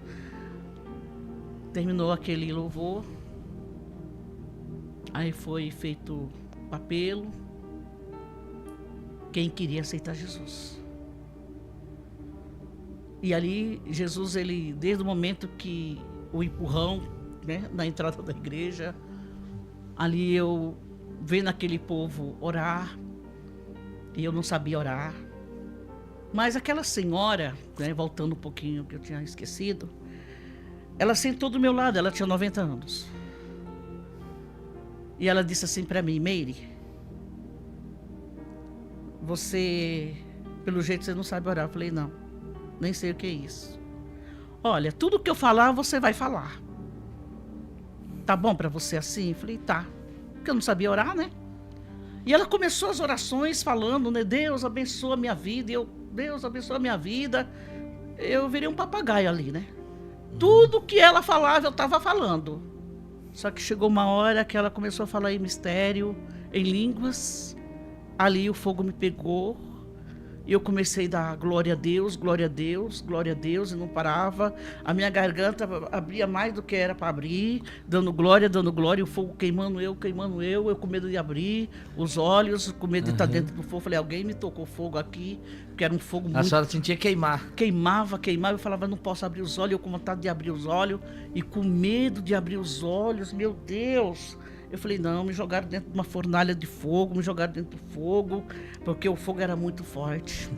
Terminou aquele louvor. Aí foi feito o apelo. Quem queria aceitar Jesus. E ali, Jesus, ele, desde o momento que o empurrão, né, na entrada da igreja, ali eu vendo aquele povo orar, e eu não sabia orar. Mas aquela senhora, né, voltando um pouquinho que eu tinha esquecido, ela sentou do meu lado, ela tinha 90 anos. E ela disse assim para mim, Meire, você, pelo jeito você não sabe orar. Eu falei, não, nem sei o que é isso. Olha, tudo que eu falar, você vai falar. Tá bom pra você assim? Eu falei, tá. Porque eu não sabia orar, né? E ela começou as orações falando, né? Deus abençoa a minha vida. E eu, Deus abençoa a minha vida. Eu virei um papagaio ali, né? Tudo que ela falava, eu tava falando. Só que chegou uma hora que ela começou a falar em mistério, em línguas. Ali o fogo me pegou. E eu comecei a dar glória a Deus, glória a Deus, glória a Deus, e não parava. A minha garganta abria mais do que era para abrir, dando glória, e o fogo queimando eu com medo de abrir os olhos, com medo de estar dentro do fogo. Falei, alguém me tocou fogo aqui, porque era um fogo muito... A senhora sentia queimar. Queimava, eu falava, não posso abrir os olhos, eu com vontade de abrir os olhos, e com medo de abrir os olhos, meu Deus... Eu falei, não, me jogaram dentro de uma fornalha de fogo, me jogaram dentro do fogo, porque o fogo era muito forte.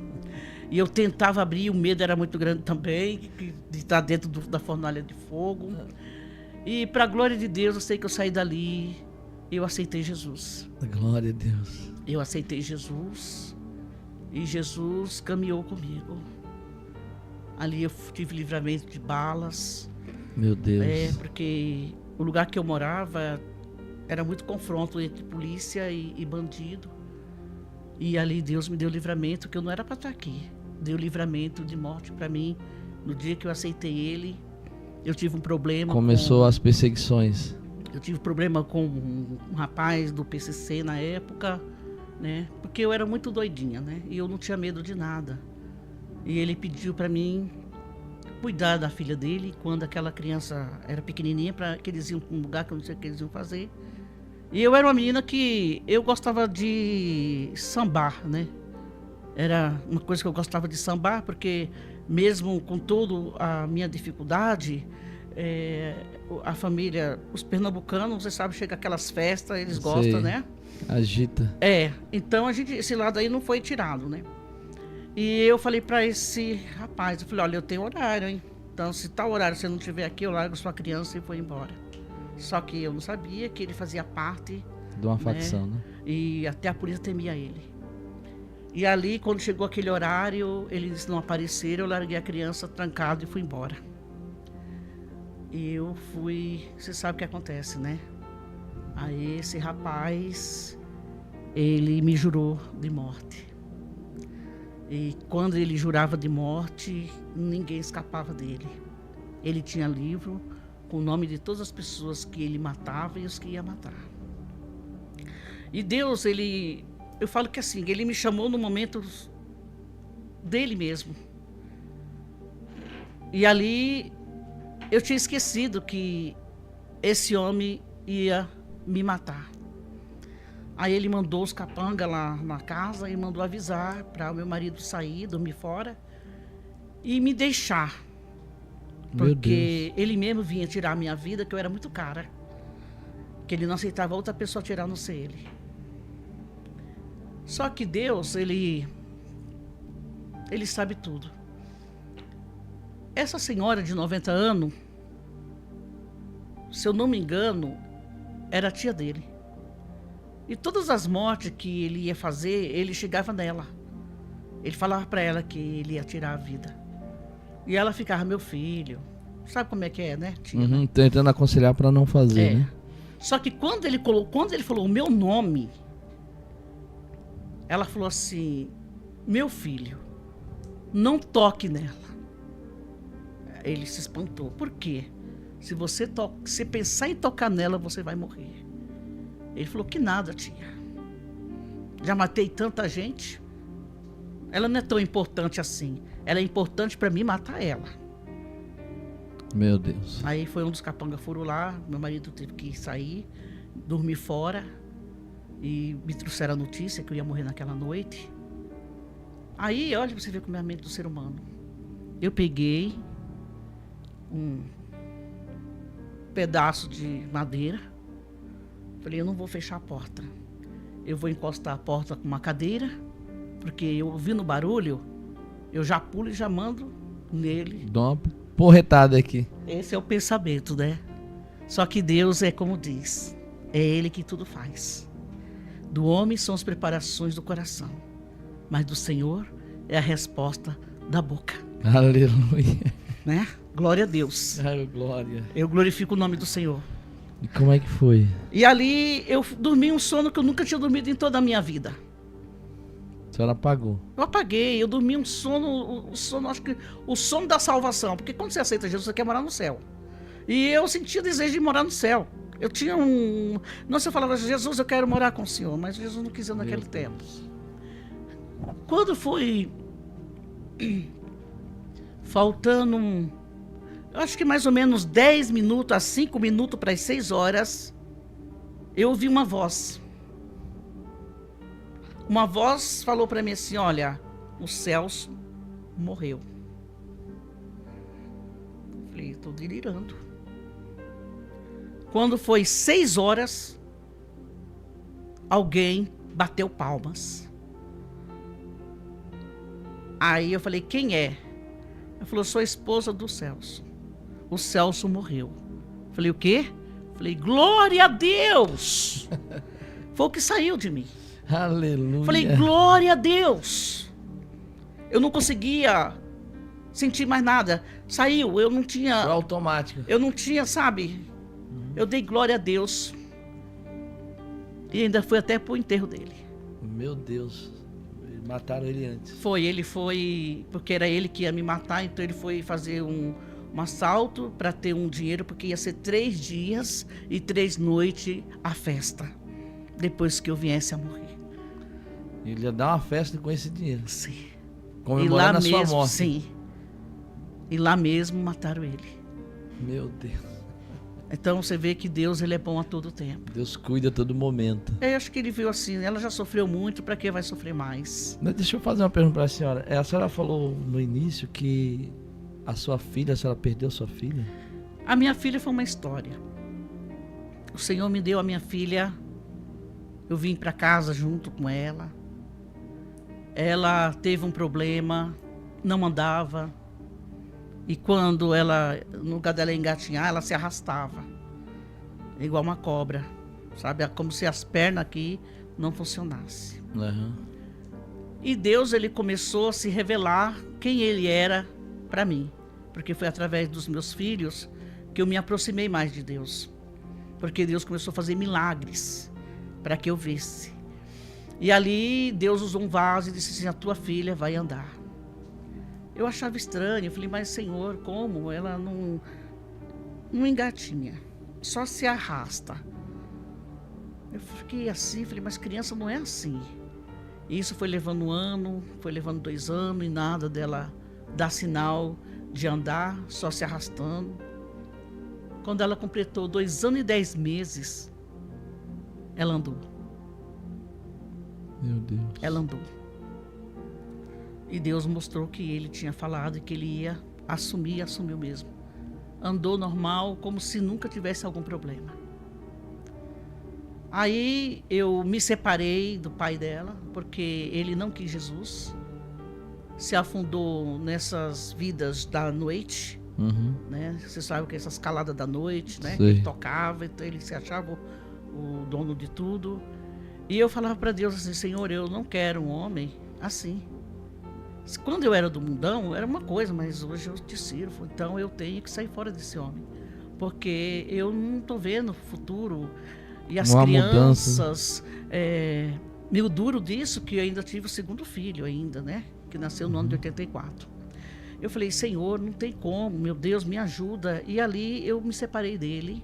E eu tentava abrir, o medo era muito grande também, de estar dentro da fornalha de fogo. E para a glória de Deus, eu sei que eu saí dali, eu aceitei Jesus. Glória a Deus. Eu aceitei Jesus, e Jesus caminhou comigo. Ali eu tive livramento de balas. Meu Deus. Porque o lugar que eu morava... Era muito confronto entre polícia e bandido. E ali Deus me deu livramento, que eu não era para estar aqui. Deu livramento de morte para mim. No dia que eu aceitei Ele, eu tive um problema. Começou as perseguições. Eu tive problema com um rapaz do PCC na época, né? Porque eu era muito doidinha, né? E eu não tinha medo de nada. E ele pediu para mim cuidar da filha dele quando aquela criança era pequenininha, para que eles iam para um lugar que eu não sei o que eles iam fazer. E eu era uma menina que eu gostava de sambar, né? Era uma coisa que eu gostava de sambar, porque mesmo com toda a minha dificuldade, a família, os pernambucanos, você sabe, chega aquelas festas, eles gostam, né? Agita. Então esse lado aí não foi tirado, né? E eu falei para esse rapaz, eu falei, olha, eu tenho horário, hein? Então, se tal horário você não estiver aqui, eu largo sua criança e vou embora. Só que eu não sabia que ele fazia parte de uma facção, né? E até a polícia temia ele. E ali, quando chegou aquele horário, eles não apareceram, eu larguei a criança trancada e fui embora. E eu fui... Você sabe o que acontece, né? Aí esse rapaz, ele me jurou de morte. E quando ele jurava de morte, ninguém escapava dele. Ele tinha livro com o nome de todas as pessoas que ele matava e os que ia matar. E Deus, eu falo que assim, ele me chamou no momento dele mesmo. E ali eu tinha esquecido que esse homem ia me matar. Aí ele mandou os capangas lá na casa e mandou avisar para o meu marido sair, dormir fora e me deixar. Porque ele mesmo vinha tirar a minha vida, que eu era muito cara. Que ele não aceitava outra pessoa tirar, a não ser ele. Só que Deus, ele sabe tudo. Essa senhora de 90 anos, se eu não me engano, era a tia dele. E todas as mortes que ele ia fazer, ele chegava nela. Ele falava para ela que ele ia tirar a vida. E ela ficava, meu filho. Sabe como é que é, né, tia? Uhum, tentando aconselhar para não fazer, né? Só que quando ele falou o meu nome, ela falou assim, meu filho, não toque nela. Ele se espantou. Por quê? Se você pensar em tocar nela, você vai morrer. Ele falou, que nada, tia. Já matei tanta gente. Ela não é tão importante assim. Ela é importante para mim matar ela. Meu Deus. Aí foi um dos capangas foram lá. Meu marido teve que sair, dormir fora. E me trouxeram a notícia que eu ia morrer naquela noite. Aí, olha, você vê como é a mente do ser humano. Eu peguei um pedaço de madeira. Falei, eu não vou fechar a porta. Eu vou encostar a porta com uma cadeira, porque eu ouvindo o barulho, eu já pulo e já mando nele. Dá uma porretada aqui. Esse é o pensamento, né? Só que Deus é como diz, é Ele que tudo faz. Do homem são as preparações do coração, mas do Senhor é a resposta da boca. Aleluia. Né? Glória a Deus. Ai, glória. Eu glorifico o nome do Senhor. E como é que foi? E ali eu dormi um sono que eu nunca tinha dormido em toda a minha vida. A senhora apagou. Eu apaguei, eu dormi um sono, acho que o sono da salvação. Porque quando você aceita Jesus, você quer morar no céu. E eu sentia desejo de morar no céu. Eu tinha um... Nossa, eu falava, Jesus, eu quero morar com o Senhor. Mas Jesus não quis eu naquele tempo. Quando foi... faltando, eu acho que mais ou menos 10 minutos a 5 minutos para as 6 horas, eu ouvi uma voz. Uma voz falou para mim assim, olha, o Celso morreu. Eu falei, estou delirando. Quando foi 6 horas, alguém bateu palmas. Aí eu falei, quem é? Ela falou, sou a esposa do Celso. O Celso morreu. Falei, o quê? Falei, glória a Deus! Foi o que saiu de mim. Aleluia. Falei, glória a Deus! Eu não conseguia sentir mais nada. Saiu, eu não tinha... Foi automático. Eu não tinha, sabe? Eu dei glória a Deus. E ainda fui até pro enterro dele. Meu Deus. Mataram ele antes. Ele foi, porque era ele que ia me matar, então ele foi fazer um assalto para ter um dinheiro, porque ia ser 3 dias e 3 noites a festa, depois que eu viesse a morrer. Ele ia dar uma festa com esse dinheiro. Sim. Comemorando a sua morte. Sim. E lá mesmo mataram ele. Meu Deus. Então você vê que Deus, ele é bom a todo tempo. Deus cuida a todo momento. Eu acho que ele viu assim, ela já sofreu muito, para que vai sofrer mais? Deixa eu fazer uma pergunta para a senhora. A senhora falou no início que a senhora perdeu sua filha? A minha filha foi uma história. O Senhor me deu a minha filha, eu vim para casa junto com ela. Ela teve um problema, não andava. E quando ela, no lugar dela engatinhar, ela se arrastava. Igual uma cobra, sabe? Como se as pernas aqui não funcionassem. Uhum. E Deus, ele começou a se revelar quem ele era para mim. Porque foi através dos meus filhos que eu me aproximei mais de Deus. Porque Deus começou a fazer milagres para que eu visse. E ali Deus usou um vaso e disse assim, a tua filha vai andar. Eu achava estranho, eu falei, mas Senhor, como? Ela não engatinha, só se arrasta. Eu fiquei assim, falei, mas criança não é assim. E isso foi levando 1 ano, foi levando 2 anos e nada dela dar sinal de andar, só se arrastando. Quando ela completou 2 anos e 10 meses, ela andou. Meu Deus. Ela andou. E Deus mostrou que ele tinha falado e que ele ia assumir, e assumiu mesmo. Andou normal, como se nunca tivesse algum problema. Aí eu me separei do pai dela, porque ele não quis Jesus. Se afundou nessas vidas da noite, né? Você sabe que essas caladas da noite, né? Que ele tocava, então ele se achava o dono de tudo. E eu falava para Deus assim, Senhor, eu não quero um homem assim. Quando eu era do mundão, era uma coisa, mas hoje eu te sirvo, então eu tenho que sair fora desse homem. Porque eu não estou vendo o futuro. E as crianças, meio duro disso, que eu ainda tive o 2º filho ainda, né? Que nasceu no ano de 84. Eu falei, Senhor, não tem como, meu Deus, me ajuda. E ali eu me separei dele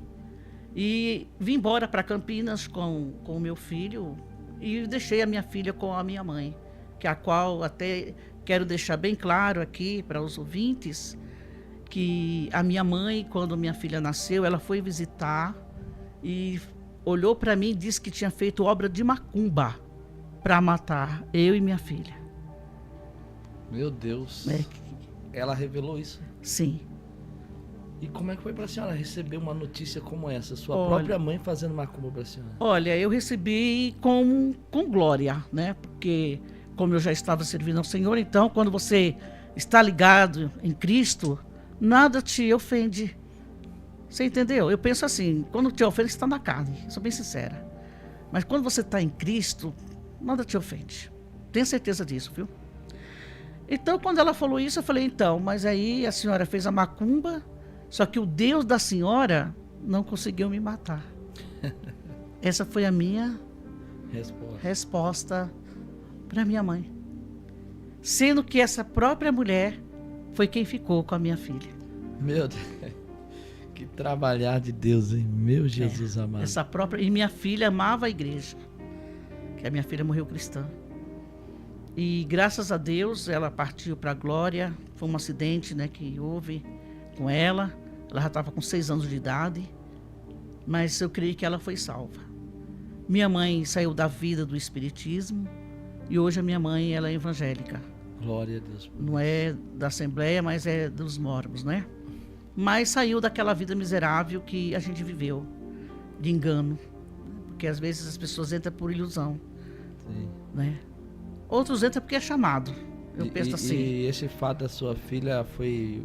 e vim embora para Campinas com o meu filho e deixei a minha filha com a minha mãe, que a qual até quero deixar bem claro aqui para os ouvintes, que a minha mãe, quando minha filha nasceu, ela foi visitar e olhou para mim e disse que tinha feito obra de macumba para matar eu e minha filha. Meu Deus. Ela revelou isso? Sim. E como é que foi para a senhora receber uma notícia como essa? Sua própria mãe fazendo macumba para a senhora? Olha, eu recebi com glória, né? Porque como eu já estava servindo ao Senhor, então quando você está ligado em Cristo, nada te ofende. Você entendeu? Eu penso assim, quando te ofende, você está na carne, sou bem sincera. Mas quando você está em Cristo, nada te ofende. tenho certeza disso, viu? Então, quando ela falou isso, eu falei, então, mas aí a senhora fez a macumba, só que o Deus da senhora não conseguiu me matar. Essa foi a minha resposta para minha mãe. Sendo que essa própria mulher foi quem ficou com a minha filha. Meu Deus, que trabalhar de Deus, hein? Meu Jesus amado. E minha filha amava a igreja, que a minha filha morreu cristã. E graças a Deus ela partiu para a glória. Foi um acidente, né, que houve com ela. Ela já estava com 6 anos de idade, mas eu creio que ela foi salva. Minha mãe saiu da vida do espiritismo e hoje a minha mãe ela é evangélica. Glória a Deus. Não é da Assembleia, mas é dos Mormons, né? Mas saiu daquela vida miserável que a gente viveu, de engano. Porque às vezes as pessoas entram por ilusão. Sim. Né? Outros entram porque é chamado. Eu penso assim. E esse fato da sua filha foi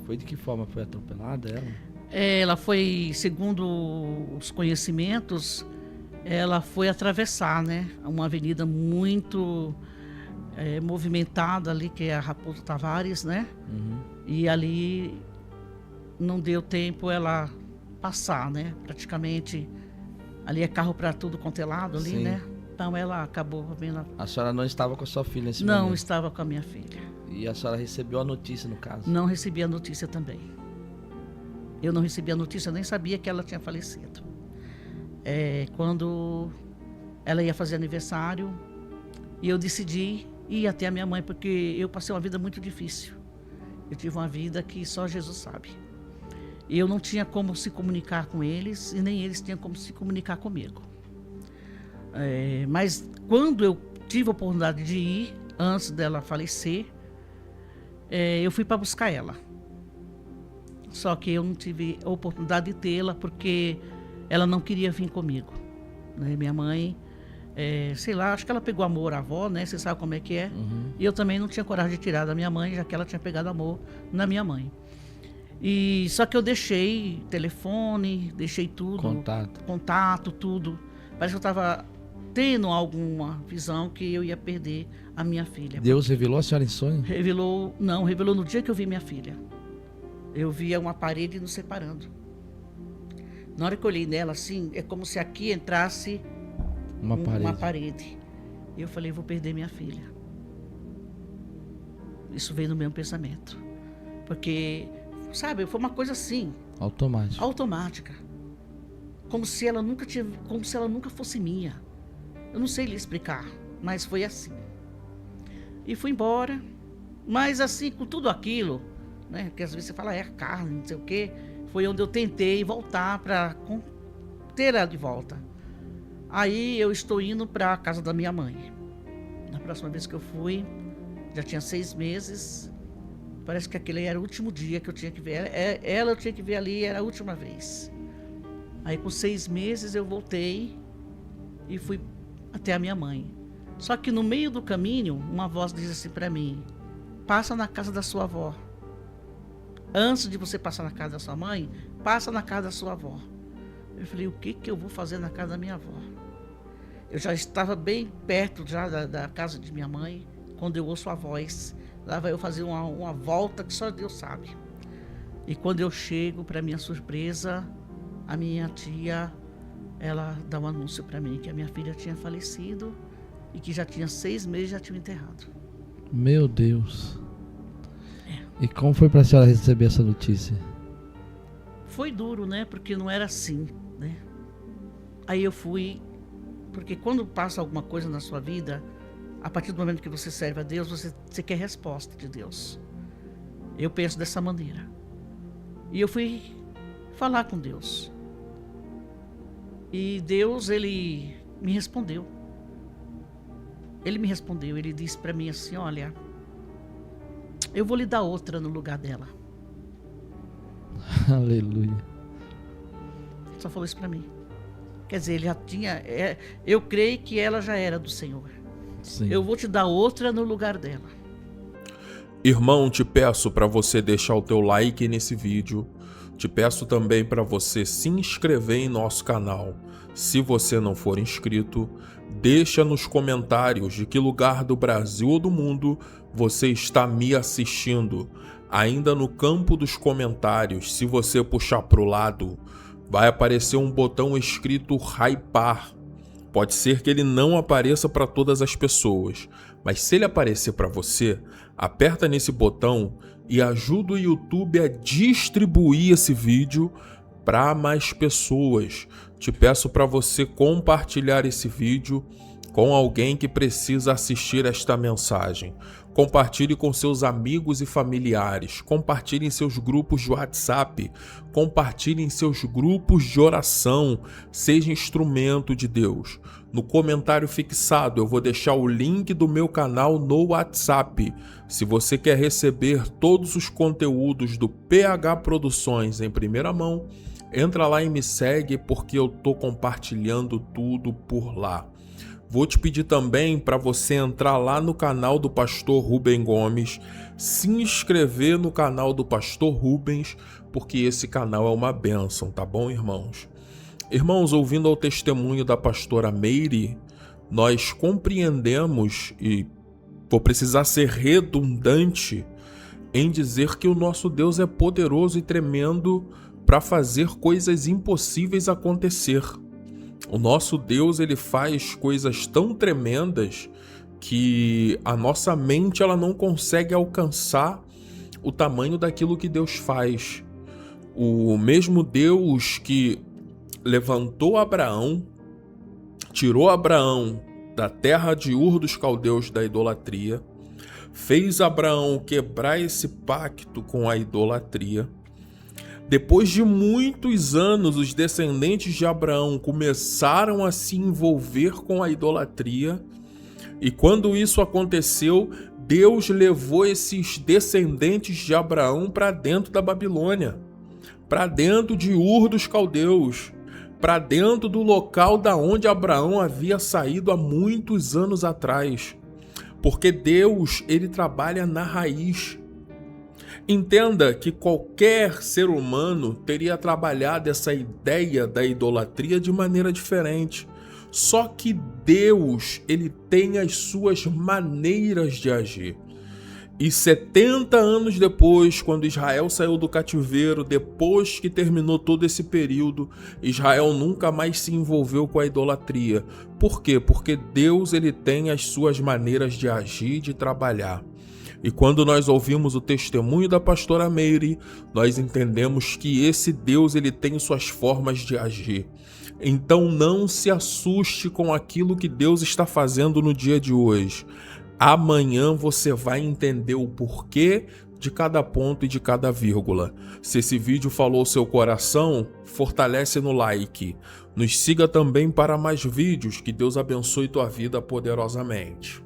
de que forma? Foi atropelada ela? Ela foi, segundo os conhecimentos, ela foi atravessar, né? Uma avenida muito movimentada ali, que é a Raposo Tavares, né? Uhum. E ali não deu tempo ela passar, né? Praticamente, ali é carro para tudo quanto é lado ali, Sim. né? Então ela acabou vendo. A senhora não estava com a sua filha nesse momento? Não estava com a minha filha. E a senhora recebeu a notícia, no caso? Não recebi a notícia também. Eu não recebi a notícia, nem sabia que ela tinha falecido. Quando ela ia fazer aniversário, e eu decidi ir até a minha mãe, porque eu passei uma vida muito difícil. Eu tive uma vida que só Jesus sabe. E eu não tinha como se comunicar com eles, e nem eles tinham como se comunicar comigo. Mas quando eu tive a oportunidade de ir, antes dela falecer, eu fui para buscar ela. Só que eu não tive a oportunidade de tê-la porque ela não queria vir comigo. Né? Minha mãe, sei lá, acho que ela pegou amor à avó, né? Você sabe como é que é. Uhum. E eu também não tinha coragem de tirar da minha mãe, já que ela tinha pegado amor na minha mãe. E só que eu deixei telefone, deixei tudo. Contato, tudo. Parece que eu estava tendo alguma visão que eu ia perder a minha filha. Deus revelou a senhora em sonho? Revelou no dia que eu vi minha filha. Eu via uma parede nos separando. Na hora que eu olhei nela assim, é como se aqui entrasse uma parede. E eu falei, vou perder minha filha. Isso veio no meu pensamento. Porque, sabe, foi uma coisa assim. Automática. Como se ela nunca fosse minha. Eu não sei lhe explicar, mas foi assim. E fui embora. Mas assim, com tudo aquilo, né? Porque às vezes você fala, a carne, não sei o quê. Foi onde eu tentei voltar para ter ela de volta. Aí eu estou indo para a casa da minha mãe. Na próxima vez que eu fui, já tinha 6 meses. Parece que aquele era o último dia que eu tinha que ver. Ela eu tinha que ver ali, era a última vez. Aí com 6 meses eu voltei e fui até a minha mãe. Só que no meio do caminho, uma voz diz assim para mim, passa na casa da sua avó. Antes de você passar na casa da sua mãe, passa na casa da sua avó. Eu falei, o que eu vou fazer na casa da minha avó? Eu já estava bem perto já da casa de minha mãe, quando eu ouço a voz. Lá vai eu fazer uma volta que só Deus sabe. E quando eu chego, para minha surpresa, a minha tia, ela dá um anúncio para mim que a minha filha tinha falecido e que já tinha 6 meses já tinha enterrado. Meu Deus. E como foi para a senhora receber essa notícia? Foi duro, né? Porque não era assim, né? Aí eu fui, porque quando passa alguma coisa na sua vida, a partir do momento que você serve a Deus, você quer resposta de Deus. Eu penso dessa maneira. E eu fui falar com Deus. E Deus, Ele me respondeu. Ele me respondeu, Ele disse para mim assim, olha, eu vou lhe dar outra no lugar dela. Aleluia. Só falou isso para mim. Quer dizer, ele já tinha... eu creio que ela já era do Senhor. Sim. Eu vou te dar outra no lugar dela. Irmão, te peço para você deixar o teu like nesse vídeo, Te peço também para você se inscrever em nosso canal. Se você não for inscrito, deixa nos comentários de que lugar do Brasil ou do mundo você está me assistindo. Ainda no campo dos comentários, se você puxar para o lado, vai aparecer um botão escrito hypar. Pode ser que ele não apareça para todas as pessoas, mas se ele aparecer para você, aperta nesse botão e ajuda o YouTube a distribuir esse vídeo para mais pessoas. Te peço para você compartilhar esse vídeo com alguém que precisa assistir esta mensagem. Compartilhe com seus amigos e familiares, compartilhe em seus grupos de WhatsApp, compartilhe em seus grupos de oração, seja instrumento de Deus. No comentário fixado eu vou deixar o link do meu canal no WhatsApp. Se você quer receber todos os conteúdos do PH Produções em primeira mão, entra lá e me segue porque eu tô compartilhando tudo por lá. Vou te pedir também para você entrar lá no canal do Pastor Rubem Gomes, se inscrever no canal do Pastor Rubens, porque esse canal é uma bênção, tá bom, irmãos? Irmãos, ouvindo ao testemunho da pastora Meire, nós compreendemos, e vou precisar ser redundante em dizer que o nosso Deus é poderoso e tremendo para fazer coisas impossíveis acontecer. O nosso Deus, ele faz coisas tão tremendas que a nossa mente ela não consegue alcançar o tamanho daquilo que Deus faz. O mesmo Deus que levantou Abraão, tirou Abraão da terra de Ur dos caldeus da idolatria, fez Abraão quebrar esse pacto com a idolatria. Depois de muitos anos, os descendentes de Abraão começaram a se envolver com a idolatria. E quando isso aconteceu, Deus levou esses descendentes de Abraão para dentro da Babilônia, para dentro de Ur dos caldeus, para dentro do local da onde Abraão havia saído há muitos anos atrás. Porque Deus, ele trabalha na raiz. Entenda que qualquer ser humano teria trabalhado essa ideia da idolatria de maneira diferente. Só que Deus, ele tem as suas maneiras de agir. E 70 anos depois, quando Israel saiu do cativeiro, depois que terminou todo esse período, Israel nunca mais se envolveu com a idolatria. Por quê? Porque Deus, ele tem as suas maneiras de agir e de trabalhar. E quando nós ouvimos o testemunho da pastora Meire, nós entendemos que esse Deus, ele tem suas formas de agir. Então não se assuste com aquilo que Deus está fazendo no dia de hoje. Amanhã você vai entender o porquê de cada ponto e de cada vírgula. Se esse vídeo falou ao seu coração, fortalece no like. Nos siga também para mais vídeos. Que Deus abençoe tua vida poderosamente.